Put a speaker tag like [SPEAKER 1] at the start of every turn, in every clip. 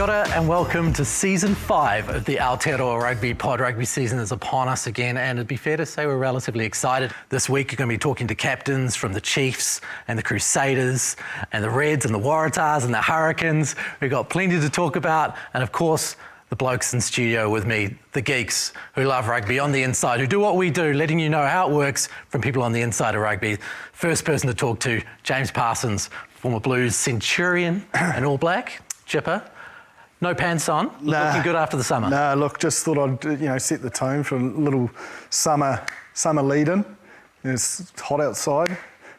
[SPEAKER 1] Kia ora and welcome to Season 5 of the Aotearoa Rugby Pod. Rugby season is upon us again, and it'd be fair to say we're relatively excited. This week you're going to be talking to captains from the Chiefs and the Crusaders and the Reds and the Waratahs and the Hurricanes. We've got plenty to talk about, and of course, the blokes in studio with me, the geeks who love rugby on the inside, who do what we do, letting you know how it works from people on the inside of rugby. First person to talk to, James Parsons, former Blues Centurion and All Black. Chipper, no pants on, looking good after the summer.
[SPEAKER 2] No, look, just thought I'd set the tone for a little summer lead-in. It's hot outside,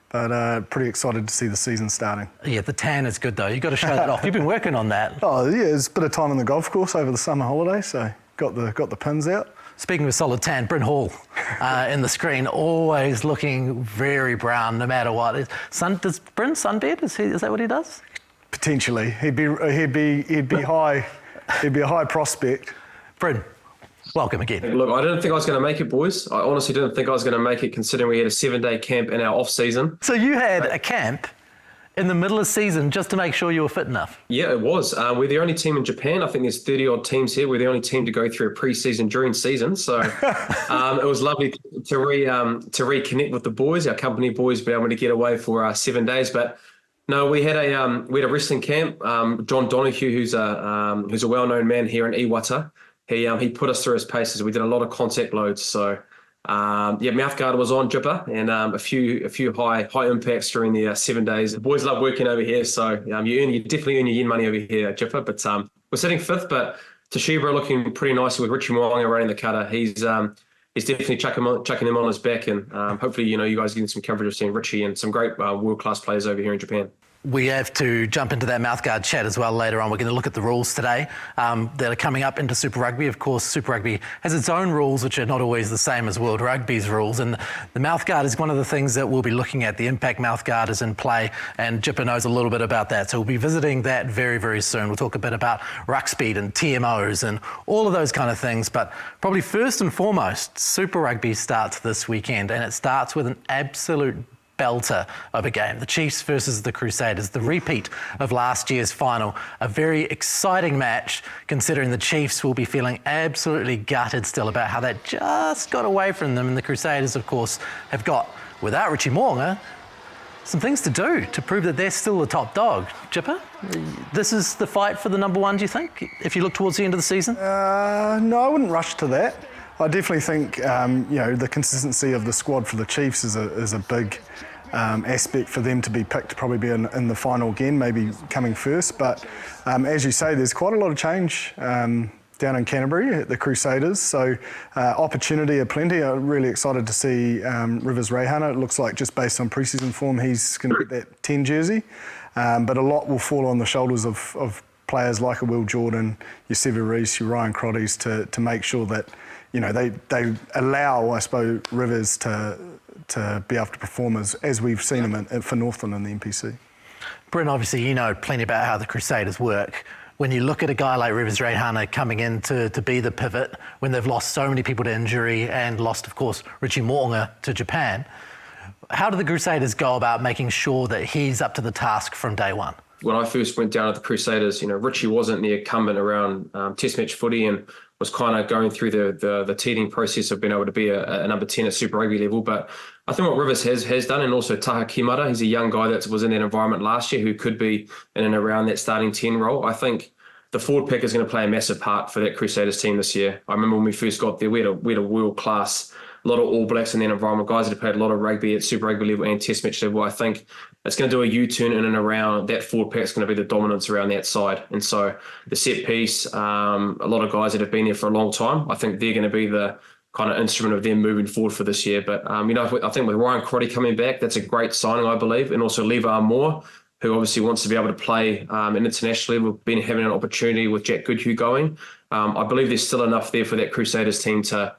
[SPEAKER 2] but pretty excited to see the season starting. Yeah,
[SPEAKER 1] the tan is good though. You've got to show that off. You've been working on that.
[SPEAKER 2] Oh yeah, there's a bit of time on the golf course over the summer holiday, so got the pins out.
[SPEAKER 1] Speaking of solid tan, Bryn in the screen, always looking very brown no matter what. Does Bryn sunbed? Is that what he does?
[SPEAKER 2] Potentially, he'd be high. He'd be a high prospect.
[SPEAKER 1] Bryn, welcome again.
[SPEAKER 3] Look, I didn't think I was going to make it, boys. I honestly didn't think I was going to make it, considering we had a 7-day camp in our off season.
[SPEAKER 1] So you had a camp in the middle of season just to make sure you were fit enough?
[SPEAKER 3] Yeah, it was. We're the only team in Japan. I think there's 30 odd teams here. We're the only team to go through a pre-season during season. So it was lovely to reconnect with the boys, our company boys, be able to get away for 7 days. But no, we had a wrestling camp. John Donahue, who's a well-known man here in Iwata, he put us through his paces. We did a lot of contact loads. So mouth guard was on, Jipper, and a few high impacts during the 7 days. The boys love working over here, so you definitely earn your yen money over here, Jipper. But we're sitting fifth, but Toshiba looking pretty nicely with Richie Moanga running the cutter. He's definitely chucking them on his back, and hopefully, you guys getting some coverage of seeing Richie and some great world-class players over here in Japan.
[SPEAKER 1] We have to jump into that mouthguard chat as well later on. We're going to look at the rules today that are coming up into Super Rugby. Of course, Super Rugby has its own rules, which are not always the same as World Rugby's rules. And the mouthguard is one of the things that we'll be looking at. The impact mouthguard is in play, and Jipper knows a little bit about that. So we'll be visiting that very, very soon. We'll talk a bit about ruck speed and TMOs and all of those kind of things. But probably first and foremost, Super Rugby starts this weekend, and it starts with an absolute belter of a game. The Chiefs versus the Crusaders, the repeat of last year's final. A very exciting match, considering the Chiefs will be feeling absolutely gutted still about how that just got away from them. And the Crusaders, of course, have got, without Richie Moanga, some things to do to prove that they're still the top dog. Jipper, this is the fight for the number one, do you think, if you look towards the end of the season?
[SPEAKER 2] No, I wouldn't rush to that. I definitely think the consistency of the squad for the Chiefs is a big aspect for them to be picked to probably be in the final again, maybe coming first. But as you say, there's quite a lot of change down in Canterbury at the Crusaders. So opportunity aplenty. I'm really excited to see Rivers Reihana. It looks like just based on pre-season form, he's going to get that 10 jersey. But a lot will fall on the shoulders of players like a Will Jordan, your Sever Reese, your Ryan Crotties to make sure that they allow, I suppose, Rivers to be able to perform as we've seen him for Northland in the NPC.
[SPEAKER 1] Bryn, obviously you know plenty about how the Crusaders work. When you look at a guy like Rivers Reihana coming in to be the pivot, when they've lost so many people to injury and lost, of course, Richie Moanga to Japan, how do the Crusaders go about making sure that he's up to the task from day one?
[SPEAKER 3] When I first went down to the Crusaders, Richie wasn't the incumbent around Test match footy and was kind of going through the teething process of being able to be a number 10 at Super Rugby level. But I think what Rivers has done, and also Taha Kimara, he's a young guy that was in that environment last year who could be in and around that starting 10 role. I think the forward pick is going to play a massive part for that Crusaders team this year. I remember when we first got there, we had a world-class, a lot of All Blacks in that environment, guys that have played a lot of rugby at Super Rugby level and Test match level. I think it's going to do a U-turn in and around that forward pack. It's going to be the dominance around that side. And so the set piece, a lot of guys that have been there for a long time, I think they're going to be the kind of instrument of them moving forward for this year. But, I think with Ryan Crotty coming back, that's a great signing, I believe. And also Levar Moore, who obviously wants to be able to play in international level, been having an opportunity with Jack Goodhue going. I believe there's still enough there for that Crusaders team to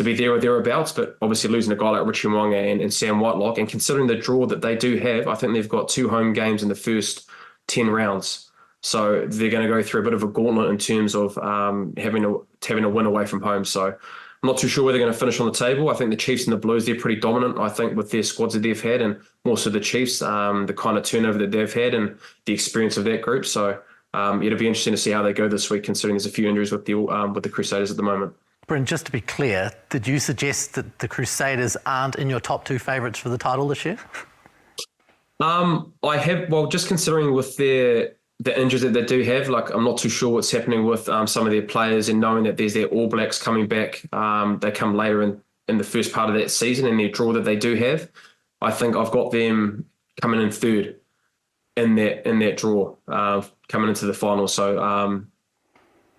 [SPEAKER 3] be there or thereabouts, but obviously losing a guy like Richie Moanga and Sam Whitelock, and considering the draw that they do have, I think they've got 2 home games in the first 10 rounds. So they're going to go through a bit of a gauntlet in terms of having a win away from home. So I'm not too sure where they're going to finish on the table. I think the Chiefs and the Blues, they're pretty dominant, I think, with their squads that they've had, and more so the Chiefs, the kind of turnover that they've had and the experience of that group. So it'll be interesting to see how they go this week, considering there's a few injuries with the Crusaders at the moment.
[SPEAKER 1] Bryn, just to be clear, did you suggest that the Crusaders aren't in your top 2 favourites for the title this year?
[SPEAKER 3] I have, well, just considering with the injuries that they do have, like I'm not too sure what's happening with some of their players, and knowing that there's their All Blacks coming back, they come later in the first part of that season, and their draw that they do have, I think I've got them coming in third in that draw, coming into the final. So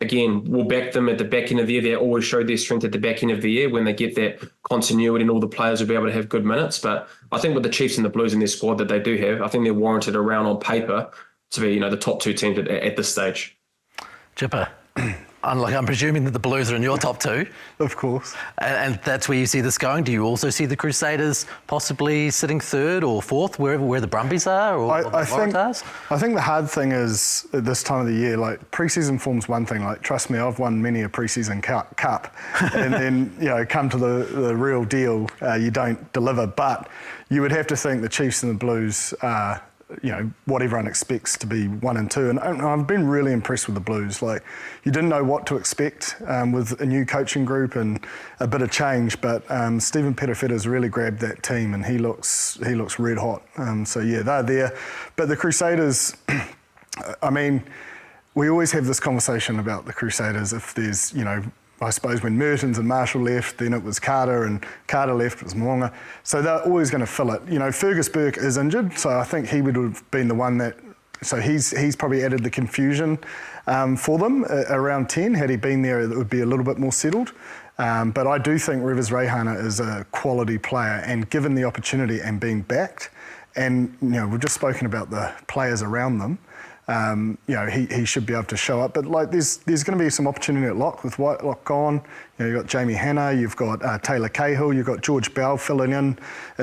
[SPEAKER 3] again, we'll back them at the back end of the year. They always show their strength at the back end of the year when they get that continuity, and all the players will be able to have good minutes. But I think with the Chiefs and the Blues in their squad that they do have, I think they're warranted around on paper to be, the top 2 teams at this stage.
[SPEAKER 1] Chipper, I'm presuming that the Blues are in your top 2.
[SPEAKER 2] Of course.
[SPEAKER 1] And that's where you see this going. Do you also see the Crusaders possibly sitting 3rd or 4th, where the Brumbies are, or the Waratahs?
[SPEAKER 2] I think the hard thing is at this time of the year, like pre-season form's one thing. Like, trust me, I've won many a pre-season cup, and then come to the real deal, you don't deliver. But you would have to think the Chiefs and the Blues are, what everyone expects to be 1 and 2. And I've been really impressed with the Blues. Like, you didn't know what to expect with a new coaching group and a bit of change, but Stephen Petafeta's really grabbed that team, and he looks red hot. So yeah, they're there. But the Crusaders, I mean, we always have this conversation about the Crusaders. If there's, I suppose when Mertens and Marshall left, then it was Carter, and Carter left, it was Moonga. So they're always going to fill it. Fergus Burke is injured, so I think he would have been the one that, so he's probably added the confusion for them around 10. Had he been there, it would be a little bit more settled. But I do think Rivers Reihana is a quality player, and given the opportunity and being backed, and we've just spoken about the players around them, he should be able to show up. But there's going to be some opportunity at lock with Whitelock gone. You've got Jamie Hanna, you've got Taylor Cahill, you've got George Bell filling in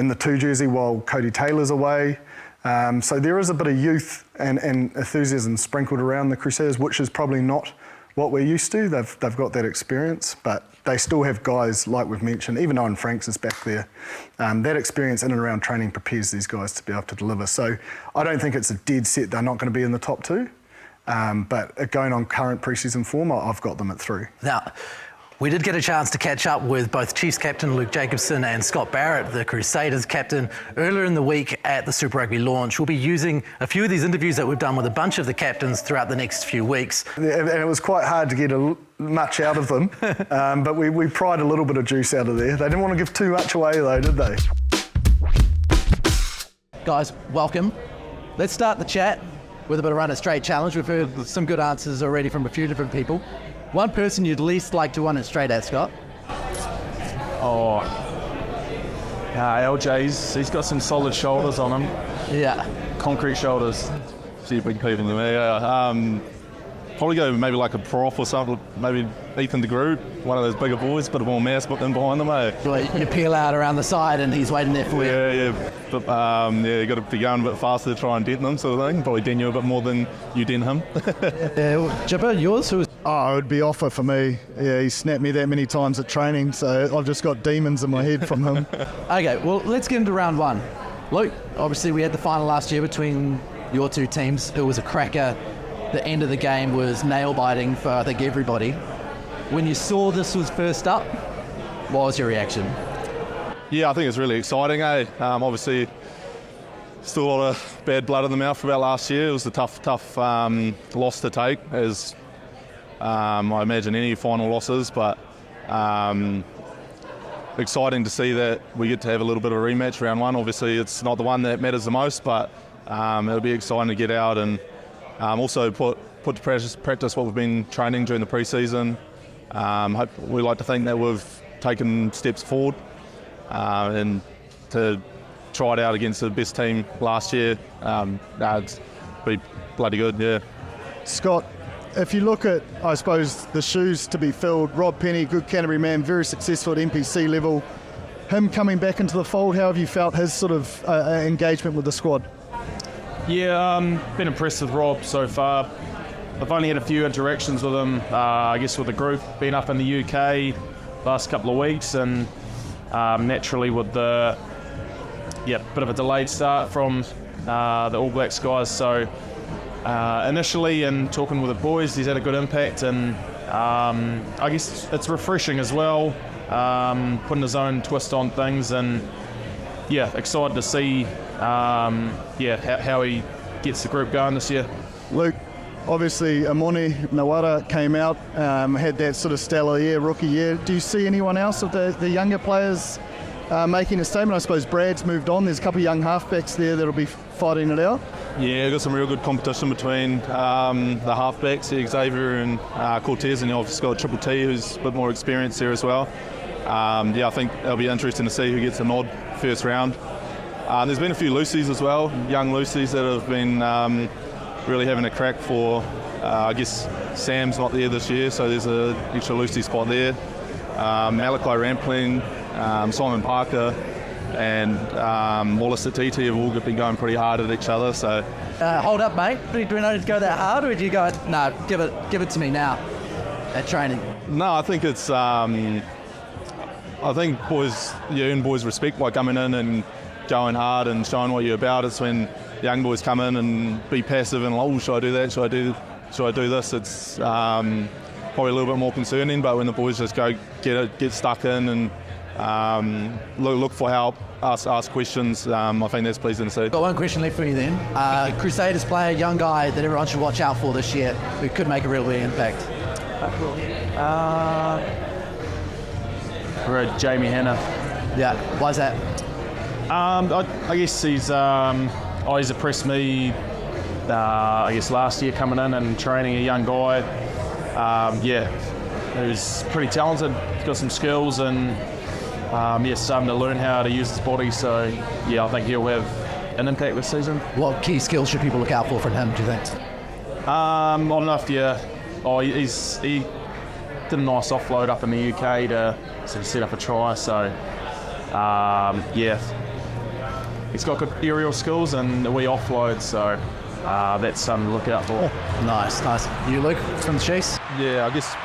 [SPEAKER 2] the 2 jersey while Cody Taylor's away. So there is a bit of youth and enthusiasm sprinkled around the Crusaders, which is probably not what we're used to. They've got that experience, but they still have guys like we've mentioned. Even Owen Franks is back there. That experience in and around training prepares these guys to be able to deliver. So I don't think it's a dead set they're not going to be in the top 2. But going on current pre-season form, I've got them at 3.
[SPEAKER 1] Now, we did get a chance to catch up with both Chiefs captain Luke Jacobson and Scott Barrett, the Crusaders captain, earlier in the week at the Super Rugby launch. We'll be using a few of these interviews that we've done with a bunch of the captains throughout the next few weeks.
[SPEAKER 2] And it was quite hard to get much out of them, but we pried a little bit of juice out of there. They didn't want to give too much away though, did they?
[SPEAKER 1] Guys, welcome. Let's start the chat with a bit of run it straight challenge. We've heard some good answers already from a few different people. One person you'd least like to run it straight at, Scott?
[SPEAKER 4] LJ's. He's got some solid shoulders on him.
[SPEAKER 1] Yeah.
[SPEAKER 4] Concrete shoulders.
[SPEAKER 5] See if we can keep him there. Probably go maybe like a prof or something, maybe Ethan de Groot, one of those bigger boys, bit of more mass in behind them, eh?
[SPEAKER 1] You peel out around the side and he's waiting there for you.
[SPEAKER 5] Yeah. But you got to be going a bit faster to try and dent them, sort of thing. Probably dent you a bit more than you dent him.
[SPEAKER 1] Chipper, yours?
[SPEAKER 6] Oh, it would be Offa for me. Yeah, he snapped me that many times at training, so I've just got demons in my head from him.
[SPEAKER 1] Okay, well, let's get into round 1. Luke, obviously we had the final last year between your 2 teams. It was a cracker. The end of the game was nail-biting for, I think, everybody. When you saw this was first up, what was your reaction?
[SPEAKER 5] Yeah, I think it's really exciting, eh? Obviously, still a lot of bad blood in the mouth about last year. It was a tough loss to take, as I imagine any final losses, but exciting to see that we get to have a little bit of a rematch round 1. Obviously, it's not the one that matters the most, but it'll be exciting to get out and also put to practice what we've been training during the pre-season. We like to think that we've taken steps forward and to try it out against the best team last year. It's be bloody good, yeah.
[SPEAKER 6] Scott, if you look at, I suppose, the shoes to be filled, Rob Penny, good Canterbury man, very successful at NPC level. Him coming back into the fold, how have you felt his sort of engagement with the squad?
[SPEAKER 4] Yeah, been impressed with Rob so far. I've only had a few interactions with him, I guess with the group, been up in the UK last couple of weeks, and naturally with the bit of a delayed start from the All Blacks guys, so initially, and talking with the boys, he's had a good impact, and I guess it's refreshing as well, putting his own twist on things, and excited to see how he gets the group going this year.
[SPEAKER 6] Luke, obviously Amoni Nawara came out, had that sort of stellar year, rookie year. Do you see anyone else of the younger players making a statement? I suppose Brad's moved on. There's a couple of young halfbacks there that'll be fighting it out.
[SPEAKER 5] Yeah, got some real good competition between the halfbacks, Xavier and Cortez, and you've obviously got Triple T, who's a bit more experienced there as well. I think it'll be interesting to see who gets a nod first round. There's been a few Lucies as well, young Lucies that have been really having a crack for, I guess Sam's not there this year, so there's an extra Lucy spot there. Malachi Rampling, Simon Parker, and Wallace Atiti have all been going pretty hard at each other. So
[SPEAKER 7] hold up, mate. Do we not need to go that hard, or do you go, no, give it to me now at training?
[SPEAKER 5] No, I think it's, I think boys, you earn boys respect by coming in and going hard and showing what you're about. It's when young boys come in and be passive and, oh, should I do that? Should I do this? It's probably a little bit more concerning. But when the boys just go get stuck in and look for help, ask questions, I think that's pleasing to see.
[SPEAKER 7] Got one question left for you then. Crusaders player, young guy that everyone should watch out for this year, who could make a real big impact.
[SPEAKER 4] Jamie Hanna.
[SPEAKER 7] Yeah, why's that?
[SPEAKER 4] I guess he's impressed me, I guess, last year coming in and training a young guy. Who's pretty talented, got some skills, and starting to learn how to use his body. So, I think he'll have an impact this season.
[SPEAKER 7] What key skills should people look out for from him, do you think?
[SPEAKER 4] On enough, he did a nice offload up in the UK to sort of set up a try. So, he's got good aerial skills and a wee offload, so that's something to look out for.
[SPEAKER 7] Nice. You, Luke, from the Chiefs?
[SPEAKER 5] Yeah, I guess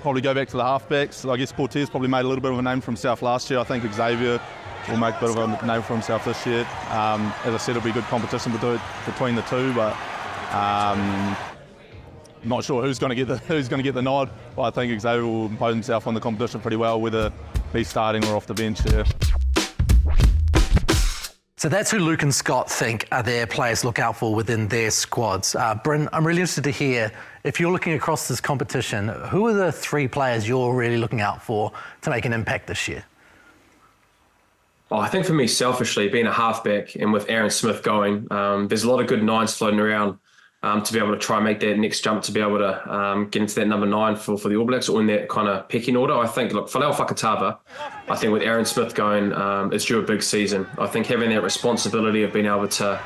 [SPEAKER 5] probably go back to the halfbacks. I guess Cortez probably made a little bit of a name for himself last year. I think Xavier will make a bit of a name for himself this year. As I said, it'll be good competition between the two, but not sure who's going to get the nod. But I think Xavier will impose himself on the competition pretty well, whether he's starting or off the bench. Yeah.
[SPEAKER 1] So that's who Luke and Scott think are their players to look out for within their squads. Bryn, I'm really interested to hear, if you're looking across this competition, who are the 3 players you're really looking out for to make an impact this year?
[SPEAKER 3] Oh, I think for me, selfishly, being a halfback and with Aaron Smith going, there's a lot of good 9s floating around to be able to try and make that next jump to be able to get into that number 9 for the All Blacks, or in that kind of pecking order. I think, look, Falau Fakatava, I think with Aaron Smith going, it's due a big season. I think having that responsibility of being able to,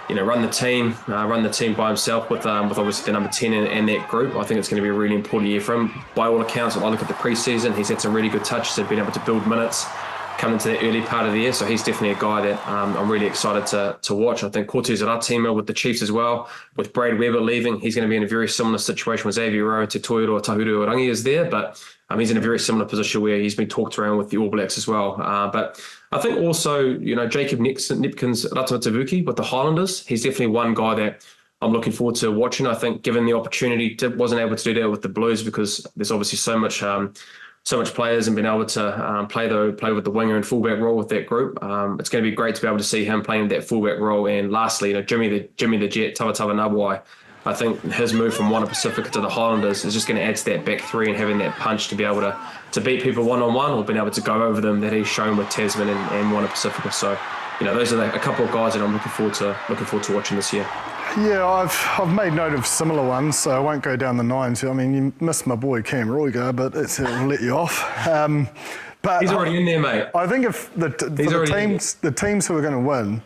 [SPEAKER 3] run the team by himself with obviously the number 10 and that group, I think it's going to be a really important year for him. By all accounts, if I look at the pre-season, he's had some really good touches, have been able to build minutes coming into the early part of the year, so he's definitely a guy that I'm really excited to watch. I think Cortez Aotearoa with the Chiefs as well, with Brad Weber leaving, he's going to be in a very similar situation with Xavier Rowe and Te Toiroa Tahuruorangi is there, but he's in a very similar position where he's been talked around with the All Blacks as well. But I think also, Jacob Nipkins Ratamatavuki with the Highlanders, he's definitely one guy that I'm looking forward to watching. I think given the opportunity, wasn't able to do that with the Blues because there's obviously so much players, and being able to play with the winger and fullback role with that group. It's going to be great to be able to see him playing that fullback role. And lastly, Jimmy the Jet, Tavatava Nabwai, I think his move from Wana Pacific to the Highlanders is just going to add to that back 3 and having that punch to be able to beat people one-on-one, or being able to go over them that he's shown with Tasman and Wana Pacifica. So, those are a couple of guys that I'm looking forward to watching this year.
[SPEAKER 2] Yeah, I've made note of similar ones, so I won't go down the 9s. I mean, you missed my boy Cam Roygar, but it'll let you off. But
[SPEAKER 3] he's already in there, mate.
[SPEAKER 2] I think if the teams who are going to win,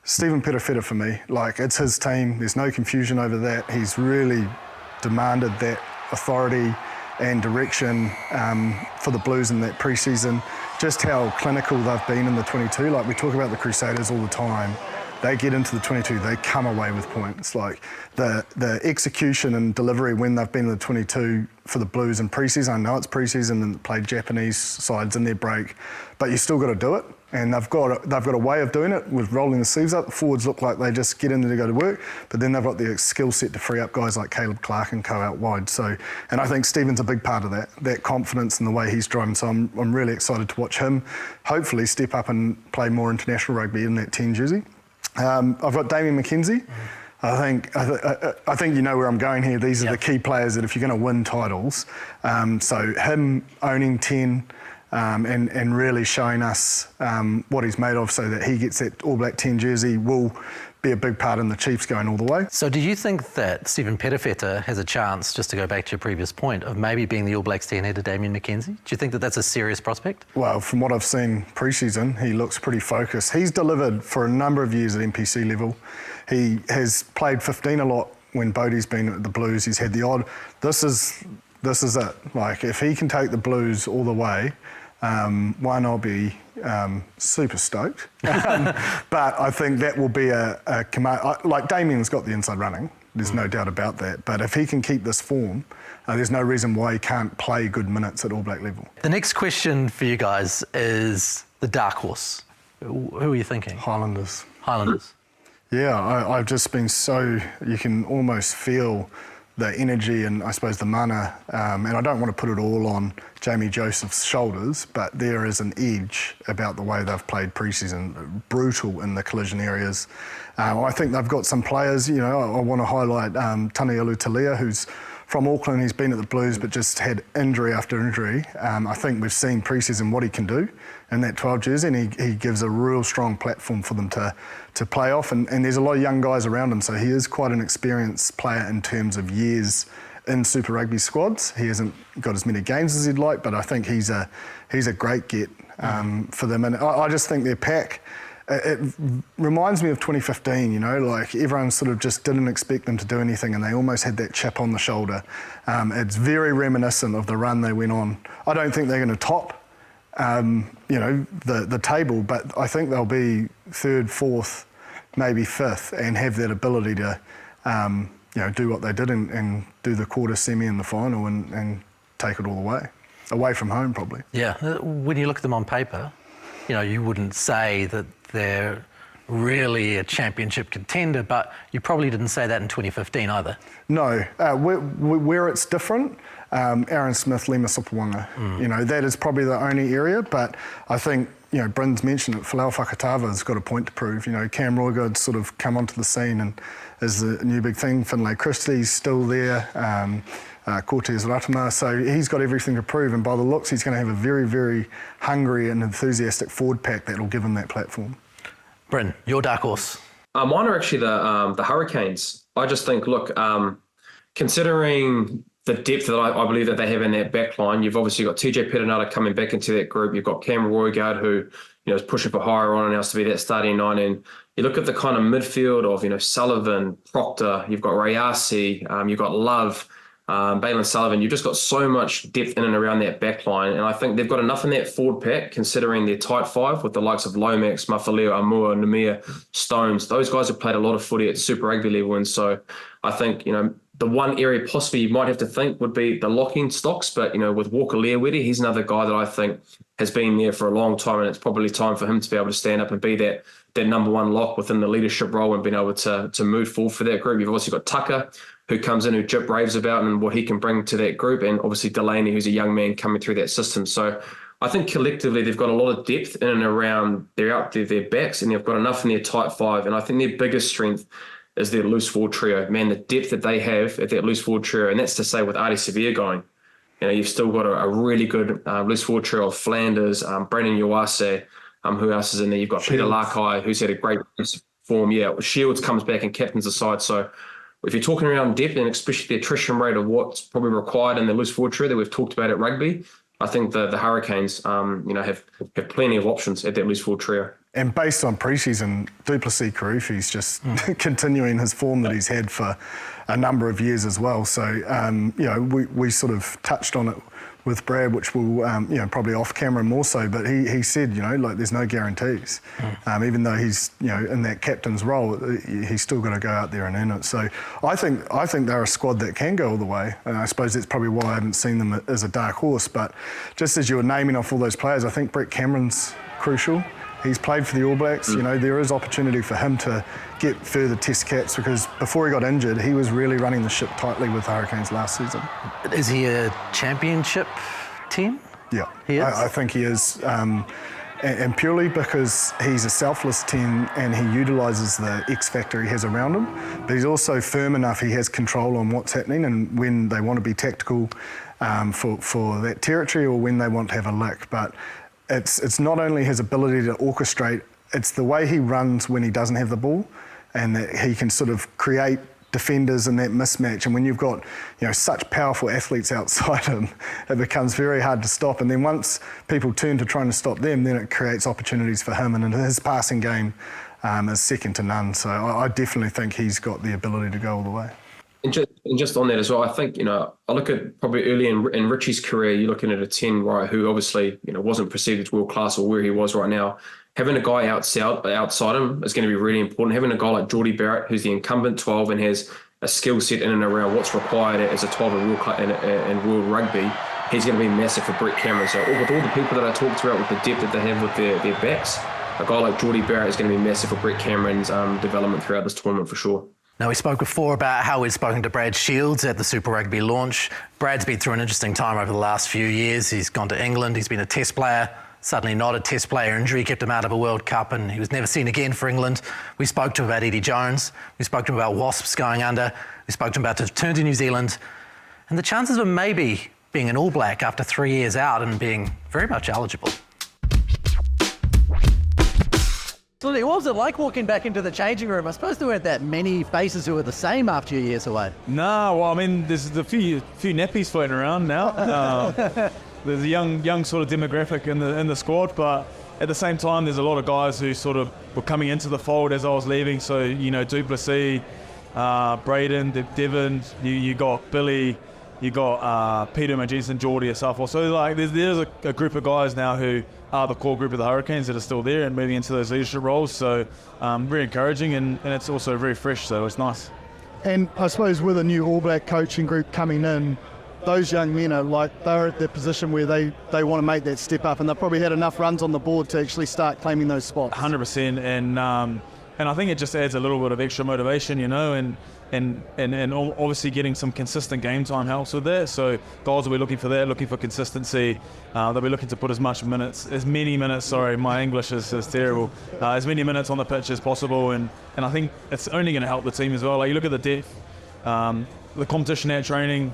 [SPEAKER 2] Stephen Perifeta for me, it's his team. There's no confusion over that. He's really demanded that authority and direction for the Blues in that pre-season. Just how clinical they've been in the 22. We talk about the Crusaders all the time. They get into the 22, they come away with points. The execution and delivery when they've been in the 22 for the Blues in pre-season, I know it's pre-season and played Japanese sides in their break, but you still got to do it. And they've got a way of doing it with rolling the sleeves up. The forwards look like they just get in there to go to work, but then they've got the skill set to free up guys like Caleb Clark and co out wide. So, and I think Stephen's a big part of that confidence in the way he's driving. So I'm really excited to watch him hopefully step up and play more international rugby in that 10 jersey. I've got Damien McKenzie. I think you know where I'm going here. These are the key players that if you're going to win titles, so him owning 10 and really showing us what he's made of so that he gets that All Black 10 jersey will be a big part in the Chiefs going all the way.
[SPEAKER 1] So do you think that Stephen Pettifeta has a chance, just to go back to your previous point, of maybe being the All Blacks 10 head to Damien McKenzie? Do you think that that's a serious prospect?
[SPEAKER 2] Well, from what I've seen pre-season, he looks pretty focused. He's delivered for a number of years at NPC level. He has played 15 a lot when Bodie's been at the Blues. He's had the odd. This is it. Like, if he can take the Blues all the way, I'll be super stoked. But I think that will be a command. Like, Damien's got the inside running. There's no doubt about that. But if he can keep this form, there's no reason why he can't play good minutes at All Black level.
[SPEAKER 1] The next question for you guys is the dark horse. Who are you thinking?
[SPEAKER 2] Highlanders. Yeah, I've just been you can almost feel the energy and I suppose the mana, and I don't want to put it all on Jamie Joseph's shoulders, but there is an edge about the way they've played pre-season, brutal in the collision areas. I think they've got some players, I want to highlight Tanielu Talia, who's from Auckland. He's been at the Blues but just had injury after injury. I think we've seen pre-season what he can do in that 12 jersey, and he gives a real strong platform for them to play off, and there's a lot of young guys around him, so he is quite an experienced player in terms of years in Super Rugby squads. He hasn't got as many games as he'd like, but I think he's a great get for them, and I just think their pack, it reminds me of 2015, like everyone sort of just didn't expect them to do anything and they almost had that chip on the shoulder. It's very reminiscent of the run they went on. I don't think they're going to top the table, but I think they'll be third, fourth, maybe fifth, and have that ability to do what they did and do the quarter, semi and the final and take it all the way. Away from home, probably.
[SPEAKER 1] Yeah, when you look at them on paper, you wouldn't say that they're really a championship contender, but you probably didn't say that in 2015 either. No,
[SPEAKER 2] where it's different, Aaron Smith, Lima Sopawanga, that is probably the only area, but I think, Bryn's mentioned it, Folau Fakatava's got a point to prove. Cam Roygood's sort of come onto the scene and is the new big thing. Finlay Christie's still there, Cortez Ratama, so he's got everything to prove, and by the looks he's going to have a very, very hungry and enthusiastic forward pack that will give him that platform.
[SPEAKER 1] Bryn, your dark horse.
[SPEAKER 3] Mine are actually the Hurricanes. I just think, look, considering the depth that I believe that they have in that back line, you've obviously got TJ Petinata coming back into that group. You've got Cam Roygaard, who is pushing for higher on and else to be that starting 9. And you look at the kind of midfield of Sullivan, Proctor. You've got Rayasi. You've got Love. Balin Sullivan, you've just got so much depth in and around that back line. And I think they've got enough in that forward pack, considering their tight 5 with the likes of Lomax, Mafaleo, Amua, Namir, Stones. Those guys have played a lot of footy at Super Rugby level. And so I think, the one area possibly you might have to think would be the locking stocks. But, with Walker Leawetty, he's another guy that I think has been there for a long time. And it's probably time for him to be able to stand up and be that number one lock within the leadership role and being able to move forward for that group. You've obviously got Tucker, who comes in, who Jip raves about and what he can bring to that group. And obviously Delaney, who's a young man coming through that system. So I think collectively they've got a lot of depth in and around their backs, and they've got enough in their tight 5. And I think their biggest strength is their loose forward trio. Man, the depth that they have at that loose forward trio, and that's to say with Ardie Severe going, you've still got a really good loose forward trio of Flanders, Brennan Uwase, who else is in there? You've got Peter Larkai, who's had a great form. Yeah, Shields comes back and captains the side. So if you're talking around depth, and especially the attrition rate of what's probably required in the loose forward trio that we've talked about at rugby, I think the Hurricanes, have plenty of options at that loose forward trio.
[SPEAKER 2] And based on pre-season, Duplessis Karufi's just continuing his form that he's had for a number of years as well. So, we sort of touched on it with Brad, which will, probably off camera more so, but he said, there's no guarantees. Even though he's, in that captain's role, he's still got to go out there and earn it. So I think they're a squad that can go all the way. And I suppose that's probably why I haven't seen them as a dark horse. But just as you were naming off all those players, I think Brett Cameron's crucial. He's played for the All Blacks. You know, there is opportunity for him to get further test caps because before he got injured, he was really running the ship tightly with the Hurricanes last season.
[SPEAKER 1] Is he a championship team?
[SPEAKER 2] Yeah,
[SPEAKER 1] He is?
[SPEAKER 2] I think he is. And purely because he's a selfless 10 and he utilises the X factor he has around him, but he's also firm enough, he has control on what's happening and when they want to be tactical for that territory or when they want to have a lick. But it's not only his ability to orchestrate, it's the way he runs when he doesn't have the ball and that he can sort of create defenders in that mismatch, and when you've got such powerful athletes outside him, it becomes very hard to stop. And then once people turn to trying to stop them, then it creates opportunities for him, and his passing game is second to none. So I definitely think he's got the ability to go all the way.
[SPEAKER 3] And just on that as well, I think, I look at probably early in Richie's career, you're looking at a 10, right, who obviously, wasn't perceived as world class or where he was right now. Having a guy outside him is going to be really important. Having a guy like Geordie Barrett, who's the incumbent 12 and has a skill set in and around what's required as a 12 in world rugby, he's going to be massive for Brett Cameron. So with all the people that I talked about, with the depth that they have with their backs, a guy like Geordie Barrett is going to be massive for Brett Cameron's development throughout this tournament for sure.
[SPEAKER 1] Now, we spoke before about how we'd spoken to Brad Shields at the Super Rugby launch. Brad's been through an interesting time over the last few years. He's gone to England, he's been a test player, suddenly not a test player. Injury kept him out of a World Cup and he was never seen again for England. We spoke to him about Eddie Jones, we spoke to him about Wasps going under, we spoke to him about his return to New Zealand, and the chances of maybe being an All Black after 3 years out and being very much eligible.
[SPEAKER 7] So what was it like walking back into the changing room? I suppose there weren't that many faces who were the same after your years away.
[SPEAKER 4] No, well, I mean, there's a few nappies floating around now. There's a young sort of demographic in the squad, but at the same time, there's a lot of guys who sort of were coming into the fold as I was leaving. So, Duplessis, Braden, Devon, you got Billy, you got Peter Jensen, Geordie and so forth. So, like, there's a group of guys now who are the core group of the Hurricanes that are still there and moving into those leadership roles. So, very encouraging and it's also very fresh, so it's nice.
[SPEAKER 6] And I suppose with a new All Black coaching group coming in, those young men are they're at the position where they want to make that step up, and they've probably had enough runs on the board to actually start claiming those spots. 100%,
[SPEAKER 4] and I think it just adds a little bit of extra motivation, and obviously getting some consistent game time helps with that. So guys will be looking for that, looking for consistency. They'll be looking to put as many minutes. My English is terrible. As many minutes on the pitch as possible, and I think it's only going to help the team as well. Like, you look at the depth, the competition at training,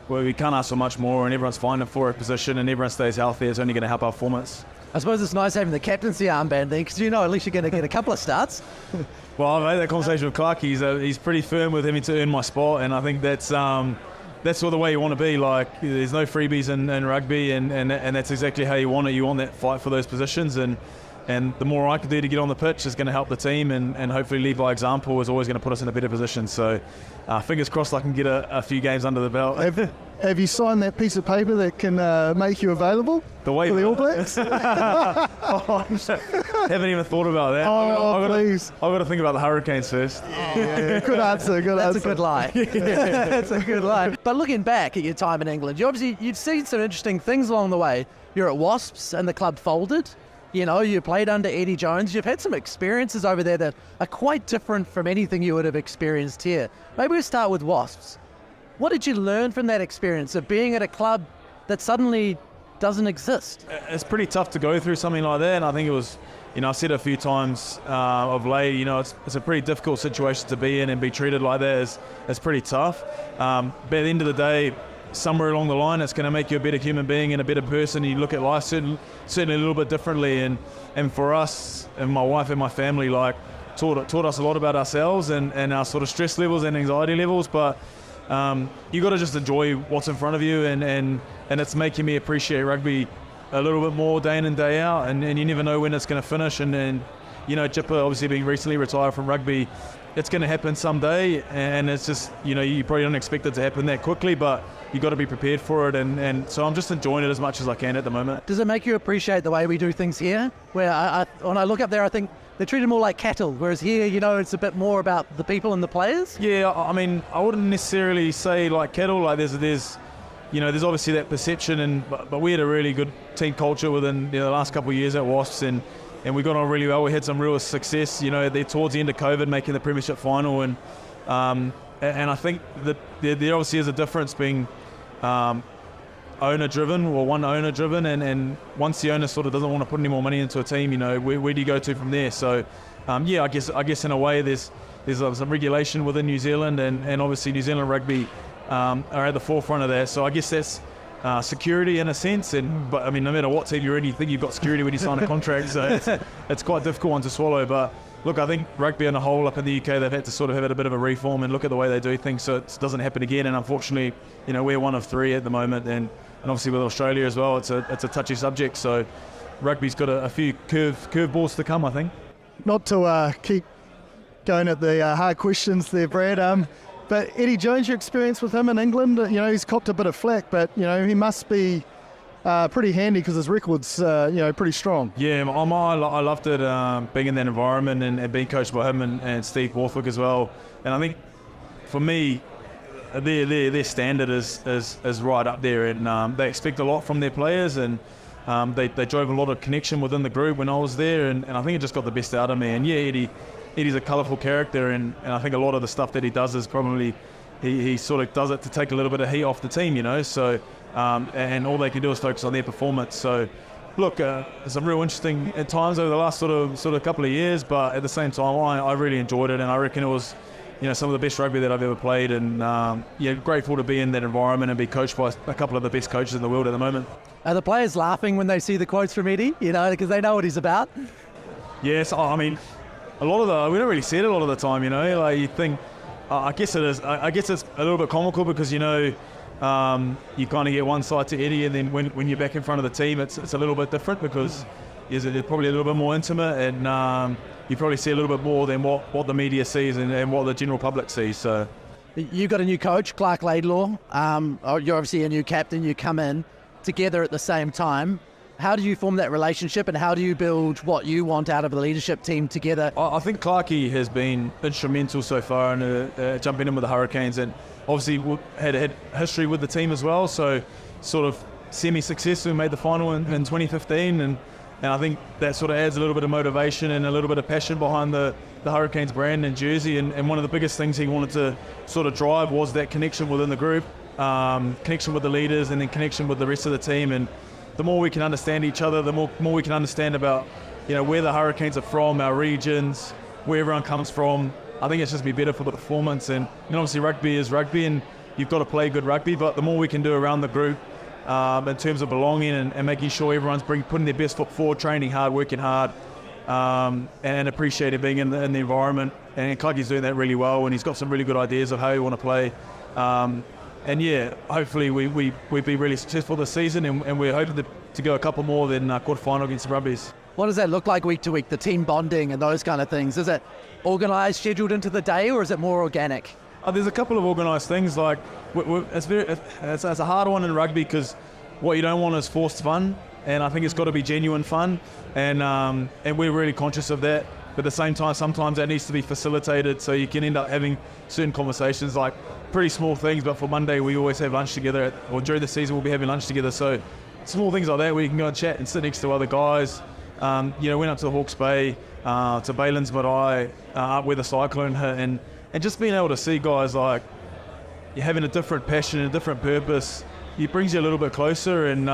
[SPEAKER 4] where we can't ask for much more, and everyone's fighting for a position, and everyone stays healthy. It's only going to help our performance.
[SPEAKER 7] I suppose it's nice having the captaincy armband then, because at least you're going to get a couple of starts.
[SPEAKER 4] Well, I've had that conversation with Clark. He's pretty firm with having to earn my spot, and I think that's sort of the way you want to be. Like, there's no freebies in rugby, and that's exactly how you want it. You want that fight for those positions, and the more I can do to get on the pitch is going to help the team, and hopefully lead by example is always going to put us in a better position. So fingers crossed I can get a few games under the belt.
[SPEAKER 6] Have you signed that piece of paper that can make you available for the All Blacks?
[SPEAKER 4] Haven't even thought about that.
[SPEAKER 6] Please.
[SPEAKER 4] I've got to think about the Hurricanes first.
[SPEAKER 6] Yeah, good answer.
[SPEAKER 7] That's a good lie. That's a good lie. But looking back at your time in England, you've seen some interesting things along the way. You're at Wasps and the club folded. You played under Eddie Jones. You've had some experiences over there that are quite different from anything you would have experienced here. Maybe we'll start with Wasps. What did you learn from that experience of being at a club that suddenly doesn't exist?
[SPEAKER 4] It's pretty tough to go through something like that, and I think it was, I've said it a few times of late, it's a pretty difficult situation to be in, and be treated like that is pretty tough. But at the end of the day, somewhere along the line, it's going to make you a better human being and a better person. You look at life certainly a little bit differently, and for us and my wife and my family, taught us a lot about ourselves and our sort of stress levels and anxiety levels. But you got to just enjoy what's in front of you, and it's making me appreciate rugby a little bit more day in and day out, and you never know when it's going to finish. And Jipper obviously being recently retired from rugby, it's going to happen someday, and it's just, you probably don't expect it to happen that quickly, but you got to be prepared for it, and so I'm just enjoying it as much as I can at the moment.
[SPEAKER 7] Does it make you appreciate the way we do things here? Where when I look up there, I think they're treated more like cattle, whereas here, it's a bit more about the people and the players?
[SPEAKER 4] Yeah, I mean, I wouldn't necessarily say like cattle. Like there's obviously that perception, but we had a really good team culture within the last couple of years at Wasps, and and we got on really well. We had some real success, you know, there towards the end of COVID, making the premiership final, and I think that there obviously is a difference being owner-driven, or one owner-driven, and once the owner sort of doesn't want to put any more money into a team, you know, where do you go to from there? So, I guess in a way there's some regulation within New Zealand, and obviously New Zealand Rugby are at the forefront of that. So I guess that's security in a sense, but I mean, no matter what team you're in, you think you've got security when you sign a contract, so it's quite a difficult one to swallow. But look, I think rugby on a whole up in the UK, they've had to sort of have a bit of a reform and look at the way they do things so it doesn't happen again. And unfortunately, you know, we're one of 3 at the moment, and obviously with Australia as well, it's a touchy subject. So rugby's got a few curveballs to come, I think.
[SPEAKER 6] Not to keep going at the hard questions there, Brad, but Eddie Jones, your experience with him in England, you know, he's copped a bit of flack, but, you know, he must be pretty handy because his record's, you know, pretty strong.
[SPEAKER 4] Yeah, I loved it, being in that environment and being coached by him and Steve Borthwick as well. And I think, for me, their standard is right up there, and they expect a lot from their players, and they drove a lot of connection within the group when I was there, and I think it just got the best out of me. And yeah, Eddie's a colourful character, and I think a lot of the stuff that he does is probably he sort of does it to take a little bit of heat off the team, you know. So and all they can do is focus on their performance. So look, it's some real interesting at times over the last sort of couple of years, but at the same time, I really enjoyed it, and I reckon it was, you know, some of the best rugby that I've ever played, and grateful to be in that environment and be coached by a couple of the best coaches in the world at the moment.
[SPEAKER 7] Are the players laughing when they see the quotes from Eddie, you know, because they know what he's about?
[SPEAKER 4] Yes, I mean, we don't really see it a lot of the time, you know. Like, you think, I guess it is. I guess it's a little bit comical because, you know, you kind of get one side to Eddie, and then when you're back in front of the team, it's a little bit different because it's probably a little bit more intimate, and you probably see a little bit more than what the media sees and what the general public sees. So,
[SPEAKER 7] you've got a new coach, Clark Laidlaw. You're obviously a new captain. You come in together at the same time. How do you form that relationship, and how do you build what you want out of the leadership team together? I think
[SPEAKER 4] Clarkie has been instrumental so far in jumping in with the Hurricanes, and obviously had history with the team as well. So, sort of semi-successful, made the final in 2015, and I think that sort of adds a little bit of motivation and a little bit of passion behind the Hurricanes brand and jersey. And one of the biggest things he wanted to sort of drive was that connection within the group, connection with the leaders, and then connection with the rest of the team. And the more we can understand each other, the more we can understand about, you know, where the Hurricanes are from, our regions, where everyone comes from. I think it's just be better for the performance. And obviously rugby is rugby, and you've got to play good rugby. But the more we can do around the group, in terms of belonging and making sure everyone's putting their best foot forward, training hard, working hard, and appreciating being in the environment. And Clarkie's doing that really well, and he's got some really good ideas of how we want to play. And yeah, hopefully we be really successful this season, and we're hoping to go a couple more than quarterfinal against the Rugbies.
[SPEAKER 7] What does that look like week to week, the team bonding and those kind of things? Is it organised, scheduled into the day, or is it more organic?
[SPEAKER 4] There's a couple of organised things. Like it's a hard one in rugby because what you don't want is forced fun, and I think it's got to be genuine fun, and we're really conscious of that. But at the same time, sometimes that needs to be facilitated, so you can end up having certain conversations, like pretty small things. But for Monday, we always have lunch together, or during the season we'll be having lunch together. So small things like that where you can go and chat and sit next to other guys. Went up to the Hawke's Bay, to Balin's Marae, up where the cyclone hit, and just being able to see guys like you're having a different passion and a different purpose, it brings you a little bit closer, and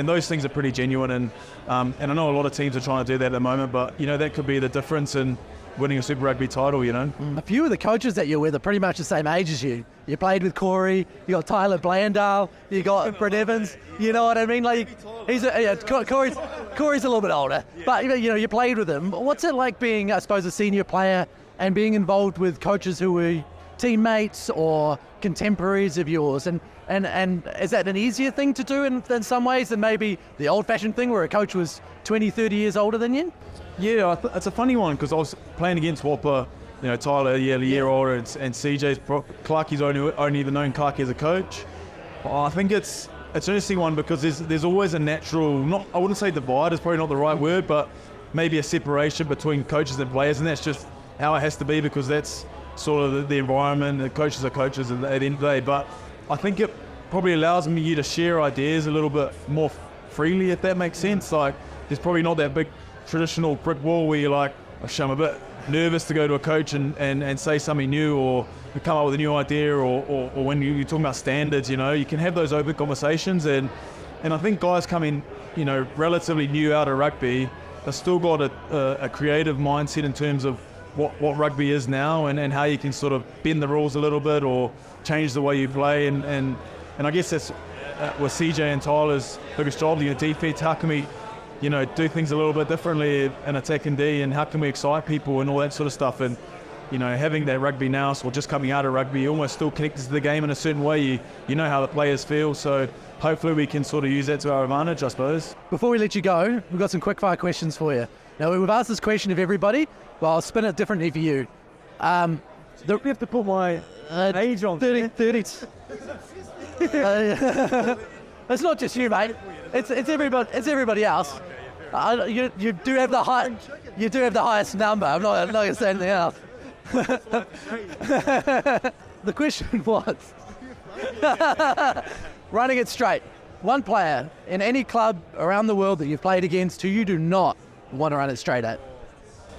[SPEAKER 4] those things are pretty genuine, and I know a lot of teams are trying to do that at the moment, but that could be the difference in winning a Super Rugby title.
[SPEAKER 7] A few of the coaches that you're with are pretty much the same age as you. You played with Corey, you got Tyler Blandale, you got Bryn Evans. You know what I mean? Like Corey's a little bit older, but you played with him. What's it like being, I suppose, a senior player and being involved with coaches who were teammates or contemporaries of yours? And is that an easier thing to do in some ways than maybe the old-fashioned thing where a coach was 20, 30 years older than you?
[SPEAKER 4] Yeah, it's a funny one because I was playing against Whopper, Tyler a year older, and CJ's Clarkie's only even known Clarkie as a coach. I think it's an interesting one because there's always a natural, I wouldn't say divide, is probably not the right word, but maybe a separation between coaches and players, and that's just how it has to be because that's sort of the environment. The coaches are coaches at the end of the day, but I think it probably allows you to share ideas a little bit more freely, if that makes sense. Like there's probably not that big traditional brick wall where you're like, I'm a bit nervous to go to a coach and say something new or come up with a new idea or when you're talking about standards, you can have those open conversations and I think guys coming, relatively new out of rugby, they've still got a creative mindset in terms of what rugby is now and how you can sort of bend the rules a little bit or change the way you play and I guess that's with CJ and Tyler's biggest job, defense, how can we do things a little bit differently in attack and D and how can we excite people and all that sort of stuff and having that rugby now or just coming out of rugby almost still connected to the game in a certain way, you know how the players feel, so hopefully we can sort of use that to our advantage, I suppose.
[SPEAKER 7] Before we let you go, we've got some quick fire questions for you. Now we've asked this question of everybody, but I'll spin it differently for you.
[SPEAKER 4] You have to put my age on.
[SPEAKER 7] 30. It's not just you, mate. It's everybody. It's everybody else. You do have the highest number. I'm not going to say anything else. The question was running it straight. One player in any club around the world that you've played against who you do not want to run it straight at.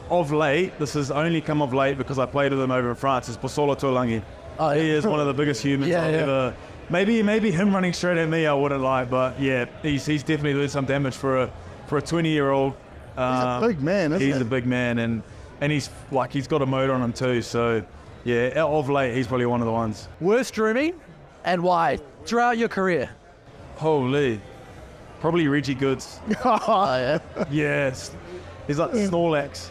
[SPEAKER 4] Of late, this has only come of late because I played with him over in France. It's Bosola Tuolangi.
[SPEAKER 7] Oh, yeah.
[SPEAKER 4] He is one of the biggest humans I've ever. Maybe him running straight at me I wouldn't like, but yeah, he's definitely doing some damage for a 20-year-old.
[SPEAKER 6] He's a big man, isn't he?
[SPEAKER 4] He's a big man, and he's got a motor on him too. So yeah, of late he's probably one of the ones.
[SPEAKER 7] Worst roomie and why throughout your career?
[SPEAKER 4] Holy, probably Reggie Goods.
[SPEAKER 7] Oh yeah.
[SPEAKER 4] Yes, he's like Snorlax.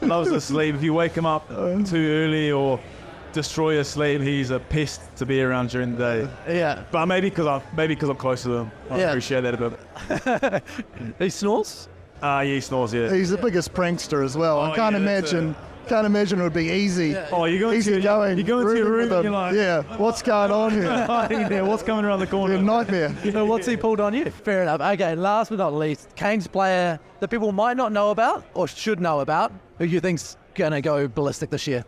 [SPEAKER 4] Loves to sleep. If you wake him up too early or destroy his sleep, he's a pest to be around during the day.
[SPEAKER 7] Yeah.
[SPEAKER 4] But maybe because I'm close to him. I appreciate that a bit.
[SPEAKER 7] He snores?
[SPEAKER 4] Yeah, he snores, yeah.
[SPEAKER 6] He's the biggest prankster as well. I can't imagine it would be easy.
[SPEAKER 4] Yeah. Oh, you go into your room and you're like,
[SPEAKER 6] yeah, what's going on here?
[SPEAKER 4] Yeah, what's coming around the corner?
[SPEAKER 6] A nightmare.
[SPEAKER 7] So what's he pulled on you? Fair enough. Okay, last but not least, Canes player that people might not know about or should know about, who you think's going to go ballistic this year?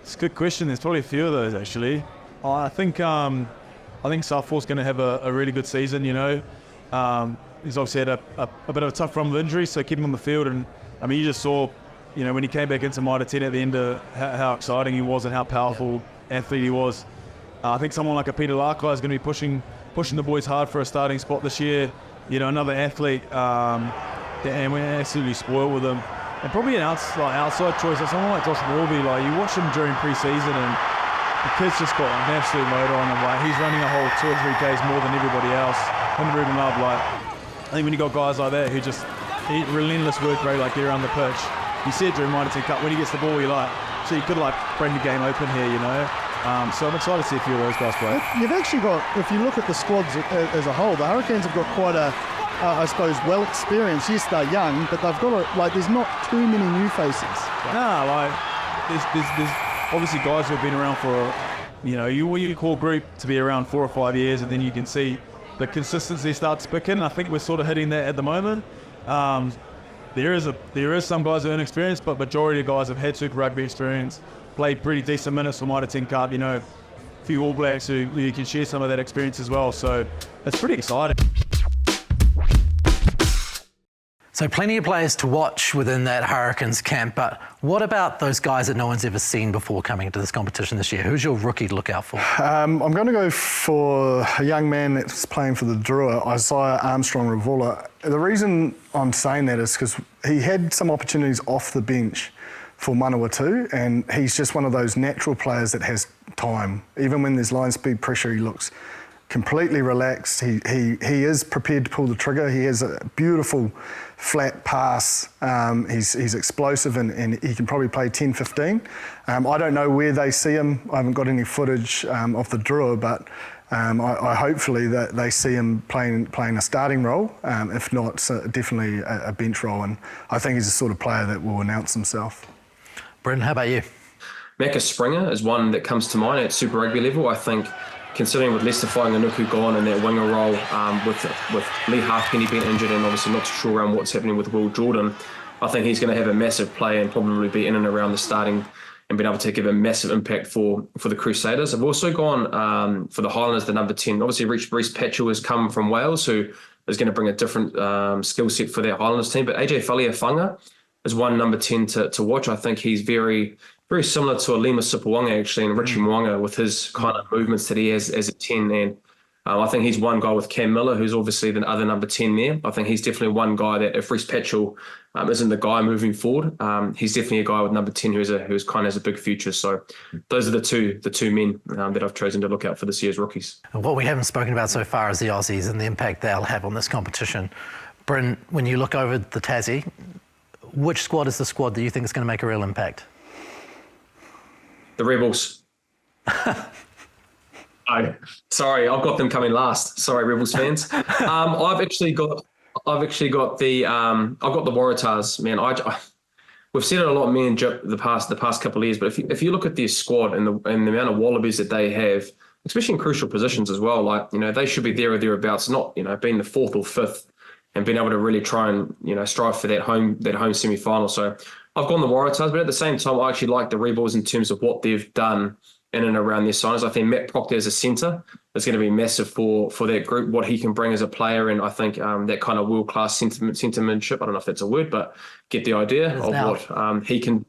[SPEAKER 4] It's a good question. There's probably a few of those actually. I think Southall's going to have a really good season. He's obviously had a bit of a tough run with injuries, so keep him on the field. And I mean, you just saw, when he came back into Mitre 10 at the end, how exciting he was and how powerful athlete he was. I think someone like a Peter Larkai is going to be pushing the boys hard for a starting spot this year. Another athlete, and we're absolutely spoiled with him. And probably an outside choice, someone like Josh Warby. Like you watch him during pre-season, and the kid's just got an absolute motor on him. Like he's running a whole 2 or 3 Ks more than everybody else. Him and Ruben Love, like I think when you got guys like that who just relentless work rate, like get around the pitch. You see it during Mitre 10 Cup when he gets the ball, you're like, so you could bring the game open here, So I'm excited to see a few of those guys play.
[SPEAKER 6] You've actually got, if you look at the squads as a whole, the Hurricanes have got quite a. I suppose well experienced. Yes, they're young, but they've got there's not too many new faces.
[SPEAKER 4] There's obviously guys who've been around for you call group to be around 4 or 5 years, and then you can see the consistency starts picking. I think we're sort of hitting that at the moment. There is some guys who are inexperienced, but majority of guys have had Super Rugby experience, played pretty decent minutes for Mitre 10 Cup. A few All Blacks who you can share some of that experience as well. So it's pretty exciting.
[SPEAKER 1] So plenty of players to watch within that Hurricanes camp, but what about those guys that no one's ever seen before coming into this competition this year? Who's your rookie to look out for?
[SPEAKER 2] I'm going to go for a young man that's playing for the Drua, Isaiah Armstrong-Rivola. The reason I'm saying that is because he had some opportunities off the bench for Manawatu, and he's just one of those natural players that has time. Even when there's line speed pressure, he looks completely relaxed. He is prepared to pull the trigger. He has a beautiful flat pass. He's explosive and he can probably play 10-15. I don't know where they see him. I haven't got any footage of the Drua, but I hopefully that they see him playing a starting role. If not, definitely a bench role. And I think he's the sort of player that will announce himself.
[SPEAKER 1] Bryn, how about you?
[SPEAKER 3] Macca Springer is one that comes to mind at Super Rugby level. I think, considering with Leicester Whainganuku gone in that winger role, with Lee Halfpenny being injured and obviously not too sure around what's happening with Will Jordan, I think he's going to have a massive play and probably be in and around the starting and being able to give a massive impact for the Crusaders. I've also gone for the Highlanders, the number 10. Obviously, Reece Patchell has come from Wales, who is going to bring a different skill set for that Highlanders team. But AJ Faleafanga is one number 10 to watch. I think he's very, very similar to Alima Sipawanga actually, and Richie Mo'unga with his kind of movements that he has as a 10. And I think he's one guy with Cam Miller, who's obviously the other number 10 there. I think he's definitely one guy that if Reece Patchell isn't the guy moving forward, he's definitely a guy with number 10 who's kind of has a big future. So those are the two men that I've chosen to look out for this year's rookies.
[SPEAKER 1] And what we haven't spoken about so far is the Aussies and the impact they'll have on this competition. Bryn, when you look over the Tassie, which squad is the squad that you think is going to make a real impact?
[SPEAKER 3] The Rebels. Sorry, I've got them coming last. Sorry, Rebels fans. I've actually got the Waratahs, man. We've said it a lot, me and Jip, the past couple of years. But if you look at their squad and the amount of Wallabies that they have, especially in crucial positions as well, like they should be there or thereabouts, not being the fourth or fifth, and being able to really try and strive for that home semi-final. So I've gone the Waratahs, but at the same time, I actually like the Rebels in terms of what they've done in and around their signings. I think Matt Proctor as a centre is going to be massive for that group, what he can bring as a player, and I think that kind of world-class sentimentship, I don't know if that's a word, but get the idea of now. What he can.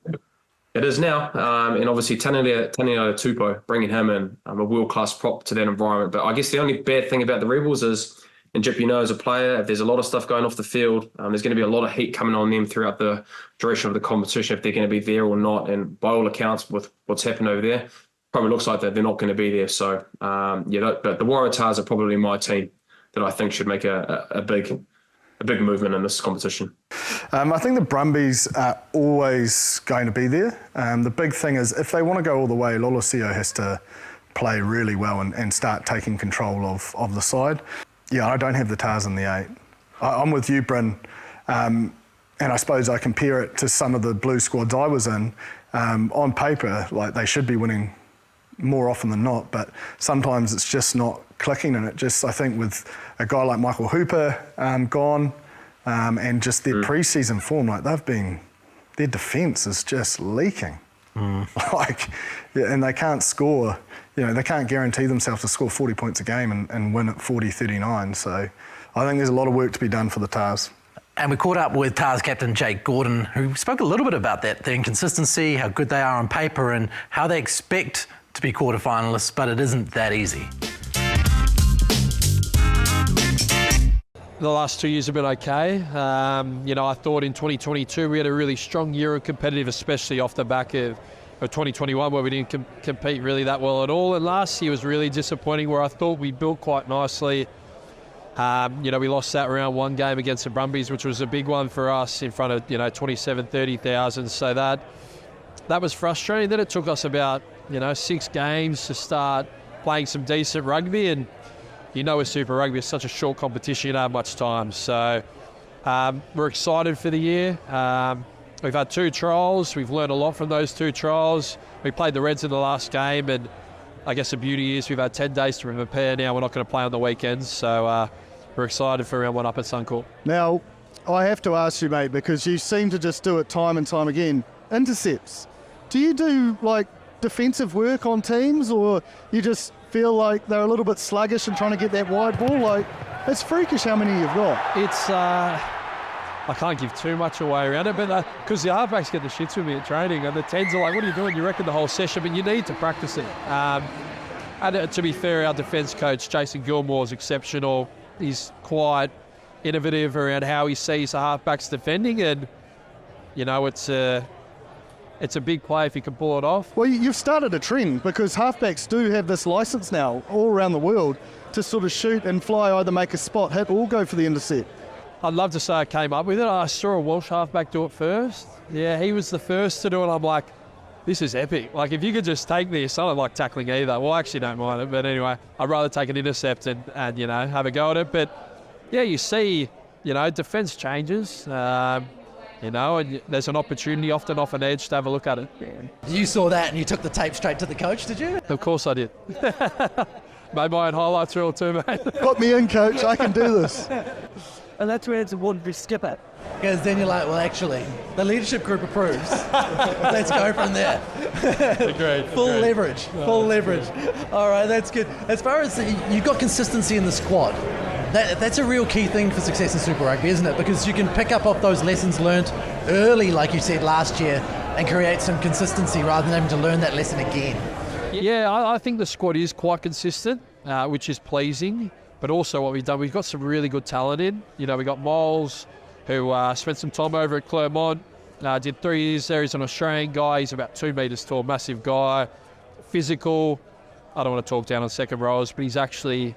[SPEAKER 3] It is now, and obviously Taniela Tupou, bringing him in, a world-class prop to that environment. But I guess the only bad thing about the Rebels is, and Jip, as a player, if there's a lot of stuff going off the field, there's going to be a lot of heat coming on them throughout the duration of the competition if they're going to be there or not. And by all accounts, with what's happened over there, probably looks like that they're not going to be there. So, but the Waratahs are probably my team that I think should make a big movement in this competition.
[SPEAKER 2] I think the Brumbies are always going to be there. The big thing is if they want to go all the way, Lolosio has to play really well and start taking control of the side. Yeah, I don't have the Tars in the 8. I'm with you, Bryn. And I suppose I compare it to some of the blue squads I was in. On paper, like they should be winning more often than not, but sometimes it's just not clicking, and I think with a guy like Michael Hooper gone, and just their pre-season form, like their defence is just leaking. And they can't score, they can't guarantee themselves to score 40 points a game and win at 40-39. So I think there's a lot of work to be done for the Tars.
[SPEAKER 1] And we caught up with Tars captain Jake Gordon, who spoke a little bit about that, the inconsistency, how good they are on paper, and how they expect to be quarterfinalists, but it isn't that easy.
[SPEAKER 8] The last 2 years have been okay. I thought in 2022 we had a really strong year of competitive, especially off the back of 2021 where we didn't compete really that well at all. And last year was really disappointing where I thought we built quite nicely. We lost that round one game against the Brumbies, which was a big one for us in front of 27,000-30,000. So that was frustrating. Then it took us about 6 games to start playing some decent rugby, and with Super Rugby, it's such a short competition, you don't have much time. So we're excited for the year. We've had 2 trials. We've learned a lot from those 2 trials. We played the Reds in the last game, and I guess the beauty is we've had 10 days to prepare now. We're not going to play on the weekends, so we're excited for round 1 up at Suncorp.
[SPEAKER 6] Now, I have to ask you, mate, because you seem to just do it time and time again. Intercepts. Do you do, defensive work on teams, or you just feel like they're a little bit sluggish and trying to get that wide ball? It's freakish how many you've got.
[SPEAKER 8] It's I can't give too much away around it, but because the halfbacks get the shits with me at training, and the 10s are like, what are you doing? You reckon the whole session, but you need to practice it. And to be fair, our defence coach, Jason Gilmore, is exceptional. He's quite innovative around how he sees the halfbacks defending, and it's a big play if you can pull it off.
[SPEAKER 6] Well, you've started a trend because halfbacks do have this licence now all around the world to sort of shoot and fly, either make a spot hit or go for the intercept.
[SPEAKER 8] I'd love to say I came up with it. I saw a Welsh halfback do it first. Yeah, he was the first to do it. I'm like, this is epic. If you could just take this, I don't like tackling either. Well, I actually don't mind it, but anyway, I'd rather take an intercept and have a go at it. But yeah, you see, defence changes. And there's an opportunity often off an edge to have a look at it.
[SPEAKER 7] You saw that and you took the tape straight to the coach, did you?
[SPEAKER 8] Of course I did. Made my own highlights reel too, mate.
[SPEAKER 6] Put me in, coach. I can do this.
[SPEAKER 9] And that's where it's important to skip it.
[SPEAKER 7] Because then you're like, well, actually, the leadership group approves. Let's go from there.
[SPEAKER 8] Agreed.
[SPEAKER 7] Full leverage. All right, that's good. As far as you've got consistency in the squad, That's a real key thing for success in Super Rugby, isn't it? Because you can pick up off those lessons learnt early, like you said last year, and create some consistency rather than having to learn that lesson again.
[SPEAKER 8] Yeah, I think the squad is quite consistent, which is pleasing. But also what we've done, we've got some really good talent in. You know, we got Moles, who spent some time over at Clermont, did 3 years there. He's an Australian guy. He's about 2 metres tall, massive guy, physical. I don't want to talk down on second rows, but he's actually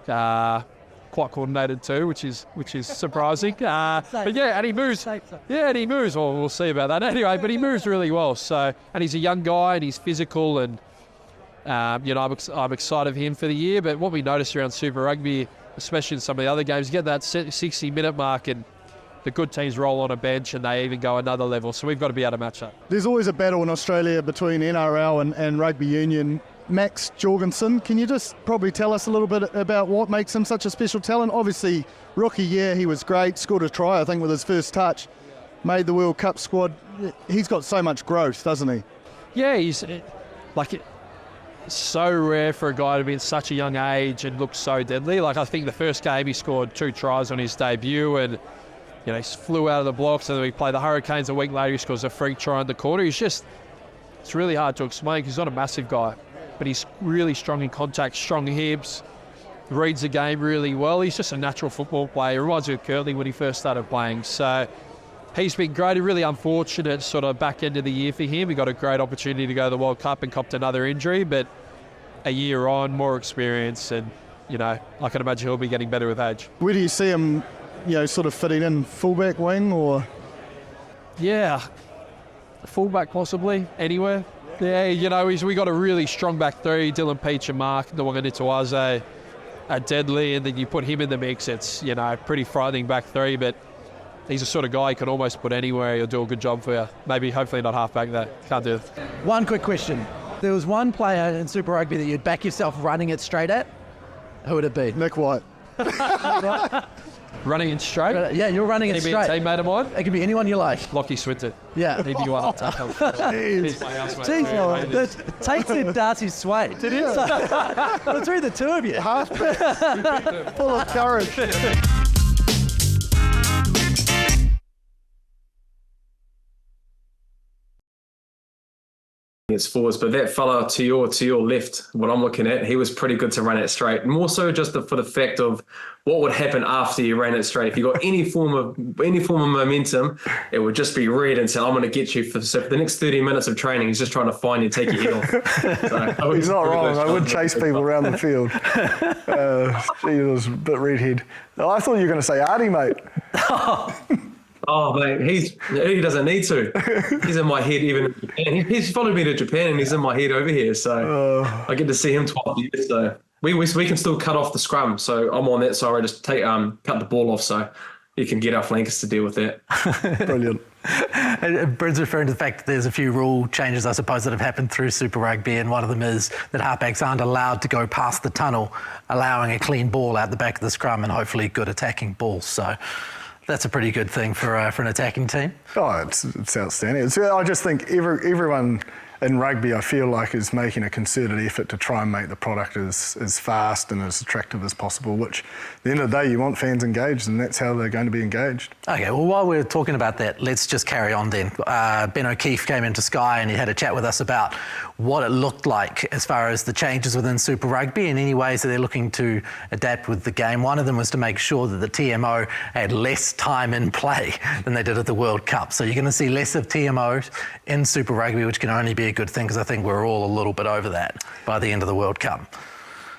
[SPEAKER 8] quite coordinated too, which is surprising. But yeah, and he moves. Yeah, and he moves. Well, we'll see about that anyway. But he moves really well. So, and he's a young guy and he's physical, and you know, I'm excited for him for the year. But what we noticed around Super Rugby, especially in some of the other games, you get that 60-minute mark and the good teams roll on a bench and they even go another level. So we've got to be able to match that.
[SPEAKER 6] There's always a battle in Australia between NRL and rugby union. Max Jorgensen, can you just probably tell us a little bit about what makes him such a special talent? Obviously, rookie year, he was great, scored a try, I think, with his first touch, made the World Cup squad. He's got so much growth, doesn't he?
[SPEAKER 8] Yeah, he's like, it's so rare for a guy to be at such a young age and look so deadly. Like, I think the first game he scored 2 tries on his debut, and you know, he flew out of the blocks, and then we played the Hurricanes a week later. He scores a freak try in the corner. It's really hard to explain because he's not a massive guy, but he's really strong in contact, strong hips, reads the game really well. He's just a natural football player. He reminds me of Curtly when he first started playing. So he's been great. A really unfortunate sort of back end of the year for him. He got a great opportunity to go to the World Cup and copped another injury, but a year on, more experience, and you know, I can imagine he'll be getting better with age.
[SPEAKER 6] Where do you see him, you know, sort of fitting in, fullback, wing, or?
[SPEAKER 8] Yeah, fullback possibly, anywhere. Yeah, you know, we got a really strong back three, Dylan Peach and Mark Nwanga are deadly, and then you put him in the mix, it's, you know, pretty frightening back three, but he's the sort of guy you can almost put anywhere. He'll do a good job for you. Maybe, hopefully not halfback though. Can't do it.
[SPEAKER 7] One quick question. There was one player in Super Rugby that you'd back yourself running it straight at. Who would it be?
[SPEAKER 6] Nick White.
[SPEAKER 8] Running it straight?
[SPEAKER 7] Yeah, you're running it straight.
[SPEAKER 8] Can he be a teammate of mine?
[SPEAKER 7] It could be anyone you like.
[SPEAKER 8] Lockie Swinton.
[SPEAKER 7] Yeah.
[SPEAKER 8] He'd be one up top.
[SPEAKER 7] Jeez, Tate said Darcy Sway. Did he? So, between the two of you.
[SPEAKER 6] Halfback. Full of courage.
[SPEAKER 3] It's forwards, but that fella to your left, what I'm looking at, he was pretty good to run it straight. More so just for the fact of what would happen after you ran it straight. If you got any form of momentum, it would just be red and say, "I'm going to get you." For the next 30 minutes of training, he's just trying to find you, take your head off. So,
[SPEAKER 2] he's not wrong. I would chase people around the field. She was a bit redhead. I thought you were going to say Artie, mate.
[SPEAKER 3] Oh, mate, he doesn't need to. He's in my head even in Japan. He's followed me to Japan and he's in my head over here. So I get to see him twice a year. So we can still cut off the scrum. So I'm on that side. I just cut the ball off so you can get our flankers to deal with that.
[SPEAKER 2] Brilliant.
[SPEAKER 1] Bryn's referring to the fact that there's a few rule changes, I suppose, that have happened through Super Rugby, and one of them is that halfbacks aren't allowed to go past the tunnel, allowing a clean ball out the back of the scrum and hopefully good attacking balls. So that's a pretty good thing for an attacking team.
[SPEAKER 2] Oh, it's outstanding. I just think everyone in rugby, I feel like, is making a concerted effort to try and make the product as fast and as attractive as possible, which at the end of the day, you want fans engaged, and that's how they're going to be engaged.
[SPEAKER 1] Okay, well, while we're talking about that, let's just carry on then. Ben O'Keefe came into Sky and he had a chat with us about what it looked like as far as the changes within Super Rugby and any ways that they're looking to adapt with the game. One of them was to make sure that the TMO had less time in play than they did at the World Cup. So you're going to see less of TMOs in Super Rugby, which can only be a good thing because I think we're all a little bit over that by the end of the World Cup.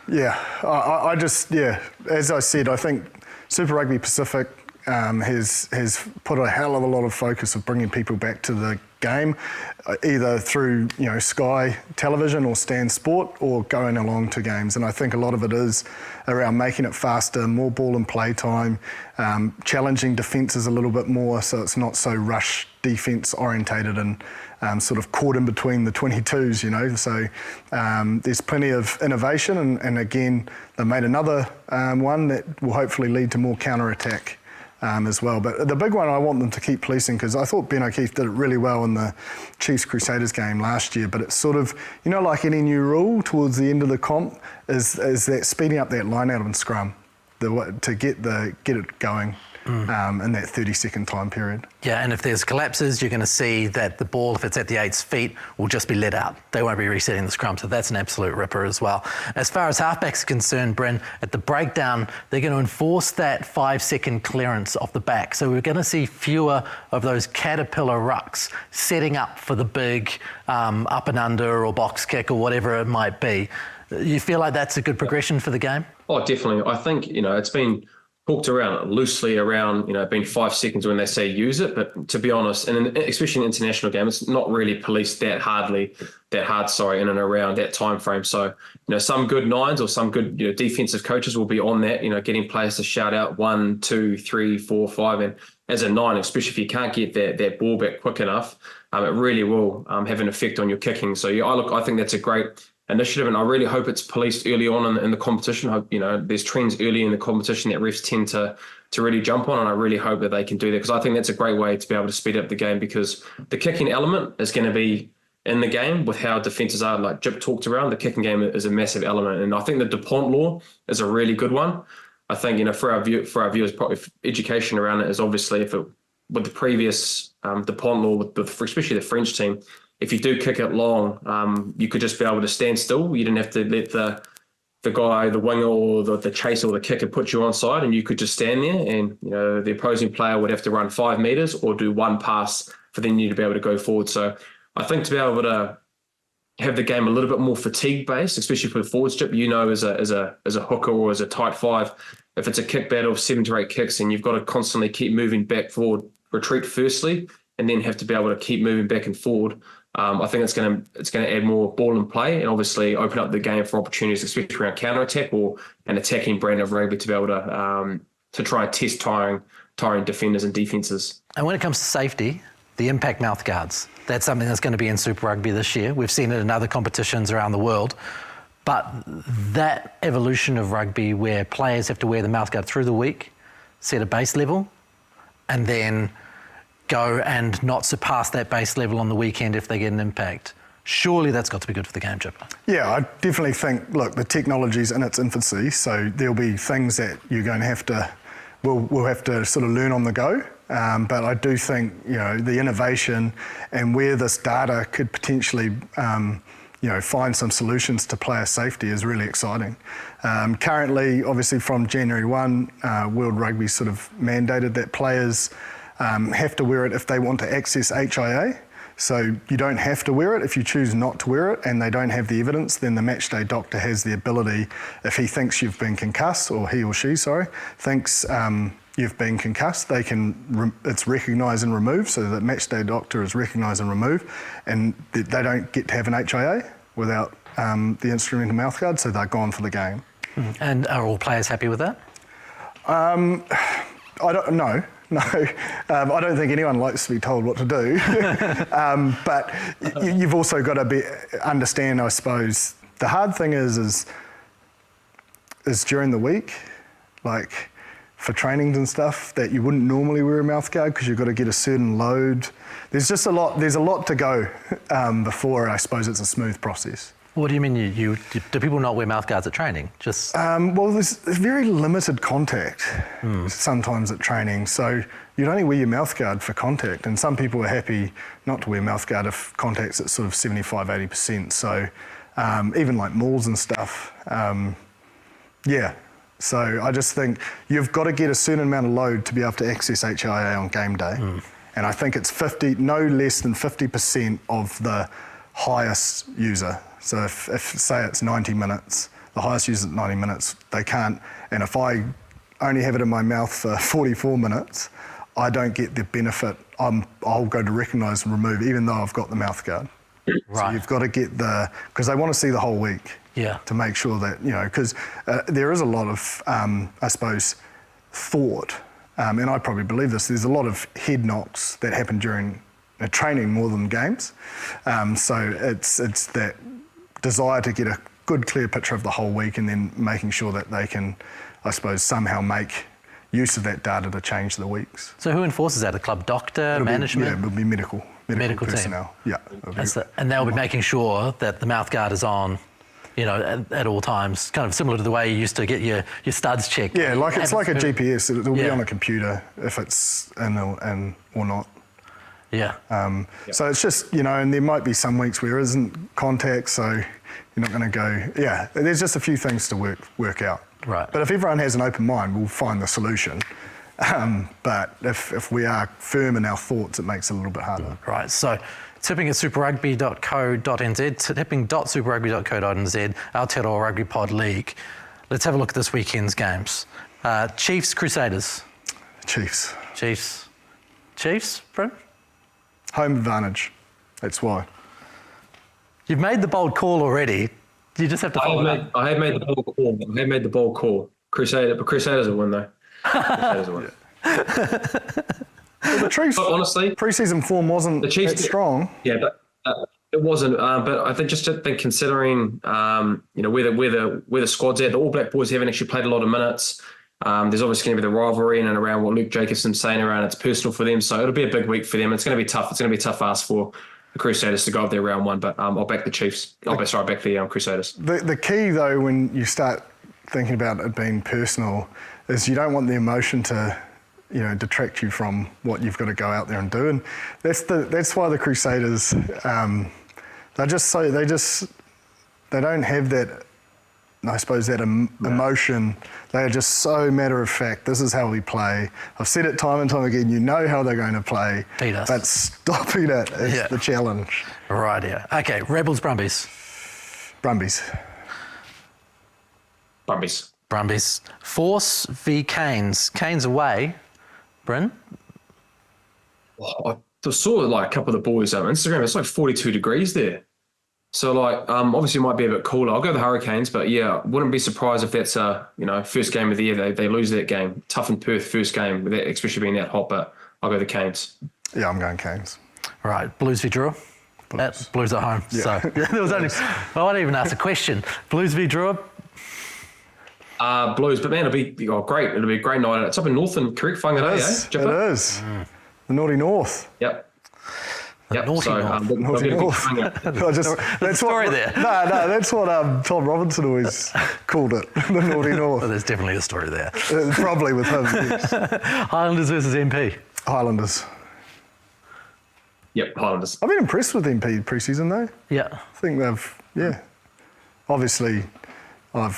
[SPEAKER 2] Yeah, I just, as I said, I think Super Rugby Pacific has put a hell of a lot of focus of bringing people back to the game, either through Sky Television or Stan Sport, or going along to games. And I think a lot of it is around making it faster, more ball and play time, challenging defences a little bit more so it's not so rush defence orientated and sort of caught in between the 22s, So there's plenty of innovation, and again, they made another one that will hopefully lead to more counter-attack as well. But the big one I want them to keep policing, because I thought Ben O'Keefe did it really well in the Chiefs Crusaders game last year, but it's sort of, like any new rule towards the end of the comp, is that speeding up that line out and scrum. to get it going in that 30-second time period.
[SPEAKER 1] Yeah, and if there's collapses, you're going to see that the ball, if it's at the 8's feet, will just be let out. They won't be resetting the scrum, so that's an absolute ripper as well. As far as halfbacks are concerned, Bryn, at the breakdown, they're going to enforce that 5-second clearance off the back. So we're going to see fewer of those caterpillar rucks setting up for the big up and under or box kick or whatever it might be. You feel like that's a good progression for the game?
[SPEAKER 3] Oh, definitely. I think, it's been talked around loosely around, being 5 seconds when they say use it. But to be honest, and especially in an international game, it's not really policed that hard, in and around that time frame. So, some good nines or some good, defensive coaches will be on that, getting players to shout out 1, 2, 3, 4, 5. And as a nine, especially if you can't get that ball back quick enough, it really will have an effect on your kicking. So, I think that's a great initiative, and I really hope it's policed early on in the competition. I hope, there's trends early in the competition that refs tend to really jump on, and I really hope that they can do that, because I think that's a great way to be able to speed up the game, because the kicking element is going to be in the game with how defences are, like Jip talked around. The kicking game is a massive element, and I think the DuPont law is a really good one. I think, for our viewers, probably education around it is obviously with the previous DuPont law, with especially the French team, if you do kick it long, you could just be able to stand still. You didn't have to let the guy, the winger or the chaser or the kicker put you onside, and you could just stand there, and the opposing player would have to run 5 meters or do one pass for then you to be able to go forward. So I think to be able to have the game a little bit more fatigue based, especially for the forward strip, as a hooker or as a tight 5, if it's a kick battle of 7 to 8 kicks and you've got to constantly keep moving back forward, retreat firstly, and then have to be able to keep moving back and forward. I think it's going to add more ball in play, and obviously open up the game for opportunities, especially around counter attack or an attacking brand of rugby, to be able to try and test tiring defenders and defences.
[SPEAKER 1] And when it comes to safety, the impact mouth guards, that's something that's going to be in Super Rugby this year. We've seen it in other competitions around the world, but that evolution of rugby where players have to wear the mouth guard through the week, set a base level, and then go and not surpass that base level on the weekend if they get an impact. Surely that's got to be good for the game, Chip.
[SPEAKER 2] Yeah, I definitely think, look, the technology's in its infancy, so there'll be things that you're going to have to, we'll have to sort of learn on the go. But I do think, the innovation and where this data could potentially, find some solutions to player safety is really exciting. Currently, obviously from January 1, World Rugby sort of mandated that players have to wear it if they want to access HIA. So you don't have to wear it. If you choose not to wear it and they don't have the evidence, then the matchday doctor has the ability, if he thinks you've been concussed, or he or she, thinks you've been concussed, it's recognise and remove, so that matchday doctor is recognise and remove, and they don't get to have an HIA without the instrumental mouthguard, so they're gone for the game.
[SPEAKER 1] And are all players happy with that?
[SPEAKER 2] I don't know. No, I don't think anyone likes to be told what to do. But you've also got to understand, I suppose, the hard thing is during the week, like for trainings and stuff, that you wouldn't normally wear a mouthguard because you've got to get a certain load. There's a lot to go before, I suppose, it's a smooth process.
[SPEAKER 1] What do you mean? Do people not wear mouthguards at training? Just
[SPEAKER 2] well, there's very limited contact sometimes at training, so you'd only wear your mouthguard for contact, and some people are happy not to wear mouthguard if contact's at sort of 75-80%. So even like mauls and stuff, yeah. So I just think you've got to get a certain amount of load to be able to access HIA on game day, and I think it's no less than 50% of the highest user. So if say it's 90 minutes, the highest user at 90 minutes, they can't, and if I only have it in my mouth for 44 minutes, I don't get the benefit. I'll go to recognise and remove, even though I've got the mouth guard. Right. So you've got to get because they want to see the whole week. Yeah. To make sure that, because there is a lot of, I suppose, thought, and I probably believe this, there's a lot of head knocks that happen during training more than games. So it's that desire to get a good, clear picture of the whole week, and then making sure that they can, I suppose, somehow make use of that data to change the weeks.
[SPEAKER 1] So who enforces that? The club doctor, management?
[SPEAKER 2] It'll be medical personnel.
[SPEAKER 1] Team.
[SPEAKER 2] Yeah.
[SPEAKER 1] And they'll be making sure that the mouthguard is on at all times, kind of similar to the way you used to get your studs checked.
[SPEAKER 2] Yeah, it's like a GPS. It'll be on a computer if it's in or not.
[SPEAKER 1] Yeah.
[SPEAKER 2] So it's just, and there might be some weeks where there isn't contact, so you're not going to go. Yeah, there's just a few things to work out.
[SPEAKER 1] Right.
[SPEAKER 2] But if everyone has an open mind, we'll find the solution. But if we are firm in our thoughts, it makes it a little bit harder.
[SPEAKER 1] Right. So tipping at superrugby.co.nz, tipping.superrugby.co.nz, Aotearoa Rugby Pod League. Let's have a look at this weekend's games. Chiefs, Crusaders.
[SPEAKER 2] Chiefs.
[SPEAKER 1] Chiefs, Bryn?
[SPEAKER 2] Home advantage. That's why.
[SPEAKER 1] You've made the bold call already. You just have to follow it up.
[SPEAKER 3] I have made the bold call. Crusaders will win though. Crusaders will win.
[SPEAKER 2] Well, the Chiefs,
[SPEAKER 3] But honestly,
[SPEAKER 2] pre-season form wasn't
[SPEAKER 3] the Chiefs
[SPEAKER 2] that strong.
[SPEAKER 3] Yeah, but it wasn't. But I think considering where the squad's at, the All Black boys haven't actually played a lot of minutes. There's obviously going to be the rivalry in and around what Luke Jacobson's saying around it's personal for them. So it'll be a big week for them. It's going to be tough. It's going to be a tough ask for the Crusaders to go up there round one. But I'll back the Chiefs. I'll back the Crusaders.
[SPEAKER 2] The key, though, when you start thinking about it being personal, is you don't want the emotion to, detract you from what you've got to go out there and do. And that's why the Crusaders, they don't have that. I suppose that emotion, they are just so matter of fact. This is how we play. I've said it time and time again, you know how they're going to play.
[SPEAKER 1] Beat us.
[SPEAKER 2] But stopping it is the challenge.
[SPEAKER 1] Right, yeah. Okay, Rebels, Brumbies.
[SPEAKER 2] Brumbies.
[SPEAKER 1] Force v Canes. Canes away. Bryn?
[SPEAKER 3] I saw like a couple of the boys on Instagram. It's like 42 degrees there. So obviously it might be a bit cooler. I'll go the Hurricanes, but yeah, wouldn't be surprised if that's first game of the year they lose that game. Tough in Perth first game, with that, especially being that hot. But I'll go the Canes.
[SPEAKER 2] Yeah, I'm going Canes.
[SPEAKER 1] Right, Blues v Drua. Blues at home.
[SPEAKER 2] Yeah.
[SPEAKER 1] So there was only. I won't even ask a question. Blues v Drua.
[SPEAKER 3] Blues, but man, it'll be great. It'll be a great night. It's up in Northern, correct?
[SPEAKER 2] It is. The naughty North.
[SPEAKER 3] Yep.
[SPEAKER 1] Naughty North.
[SPEAKER 2] Naughty North. That's
[SPEAKER 1] story there.
[SPEAKER 2] No, that's what Tom Robinson always called it, the naughty North.
[SPEAKER 1] Well, there's definitely a story there.
[SPEAKER 2] Probably with him, yes.
[SPEAKER 1] Highlanders versus MP.
[SPEAKER 2] Highlanders.
[SPEAKER 3] Yep, Highlanders.
[SPEAKER 2] I've been impressed with MP pre-season though.
[SPEAKER 1] Yeah.
[SPEAKER 2] I think obviously, I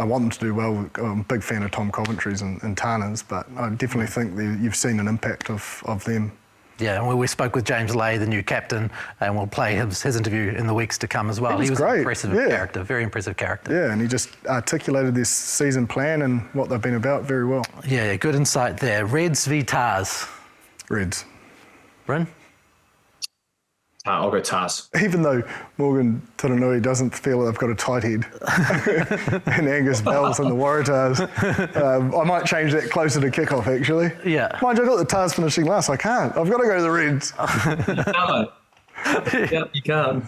[SPEAKER 2] want them to do well. I'm a big fan of Tom Coventry's and Tana's, but I definitely think you've seen an impact of them.
[SPEAKER 1] Yeah, and we spoke with James Lay, the new captain, and we'll play his interview in the weeks to come as well.
[SPEAKER 2] He was
[SPEAKER 1] great.
[SPEAKER 2] An
[SPEAKER 1] impressive character, very impressive character.
[SPEAKER 2] Yeah, and he just articulated this season plan and what they've been about very well.
[SPEAKER 1] Yeah, good insight there. Reds v Tars.
[SPEAKER 2] Reds.
[SPEAKER 1] Bryn?
[SPEAKER 3] I'll go Tars.
[SPEAKER 2] Even though Morgan Turanui doesn't feel they've got a tight head, and Angus Bell's and the Waratahs, I might change that closer to kickoff actually.
[SPEAKER 1] Yeah.
[SPEAKER 2] Mind you, I got the Tars finishing last. I can't. I've got to go to the Reds.
[SPEAKER 3] You can't.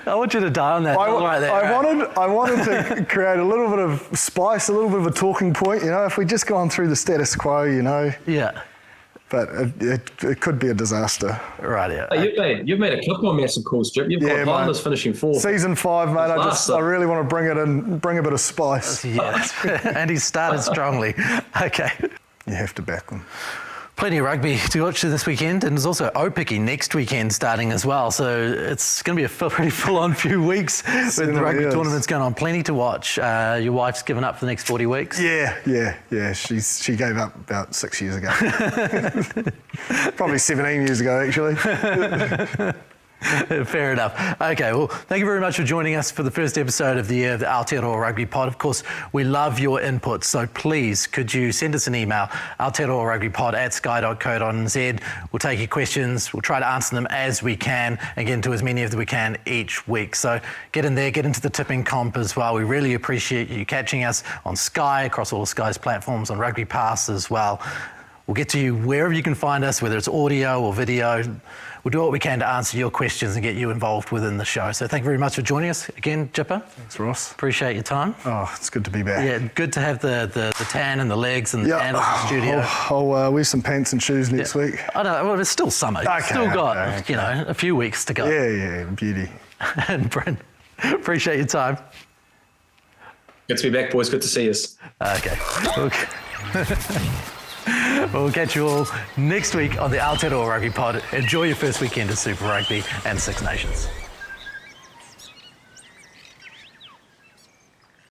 [SPEAKER 1] I want you to die on that.
[SPEAKER 2] I wanted to create a little bit of spice, a little bit of a talking point. If we just gone through the status quo,
[SPEAKER 1] Yeah.
[SPEAKER 2] But it could be a disaster.
[SPEAKER 1] Right, yeah.
[SPEAKER 3] Hey, you've made a couple of massive calls, Jip. You've got Highlanders finishing fourth.
[SPEAKER 2] Season 5, mate. I really want to bring it in, bring a bit of spice.
[SPEAKER 1] Yes. And he started strongly. Okay.
[SPEAKER 2] You have to back them.
[SPEAKER 1] Plenty of rugby to watch this weekend, and there's also Opiki next weekend starting as well. So it's going to be a pretty full-on few weeks with the rugby tournaments going on. Plenty to watch. Your wife's given up for the next 40 weeks?
[SPEAKER 2] Yeah. She gave up about 6 years ago. Probably 17 years ago, actually.
[SPEAKER 1] Fair enough. Okay, well, thank you very much for joining us for the first episode of the year of the Aotearoa Rugby Pod. Of course, we love your input, so please, could you send us an email, aotearoarugbypod@sky.co.nz. We'll take your questions, we'll try to answer them as we can, and get into as many of them we can each week. So get in there, get into the tipping comp as well. We really appreciate you catching us on Sky, across all of Sky's platforms, on Rugby Pass as well. We'll get to you wherever you can find us, whether it's audio or video. We'll do what we can to answer your questions and get you involved within the show. So thank you very much for joining us again, Jipper.
[SPEAKER 2] Thanks, Ross.
[SPEAKER 1] Appreciate your time.
[SPEAKER 2] Oh, it's good to be back.
[SPEAKER 1] Yeah, good to have the tan and the legs and the tan in the studio.
[SPEAKER 2] I'll wear some pants and shoes next week.
[SPEAKER 1] I know, well, it's still summer. You've still got, a few weeks to go.
[SPEAKER 2] Yeah, beauty.
[SPEAKER 1] And Bryn. Appreciate your time.
[SPEAKER 3] Good to be back, boys. Good to see us.
[SPEAKER 1] Okay. We'll catch you all next week on the Aotearoa Rugby Pod. Enjoy your first weekend of Super Rugby and Six Nations.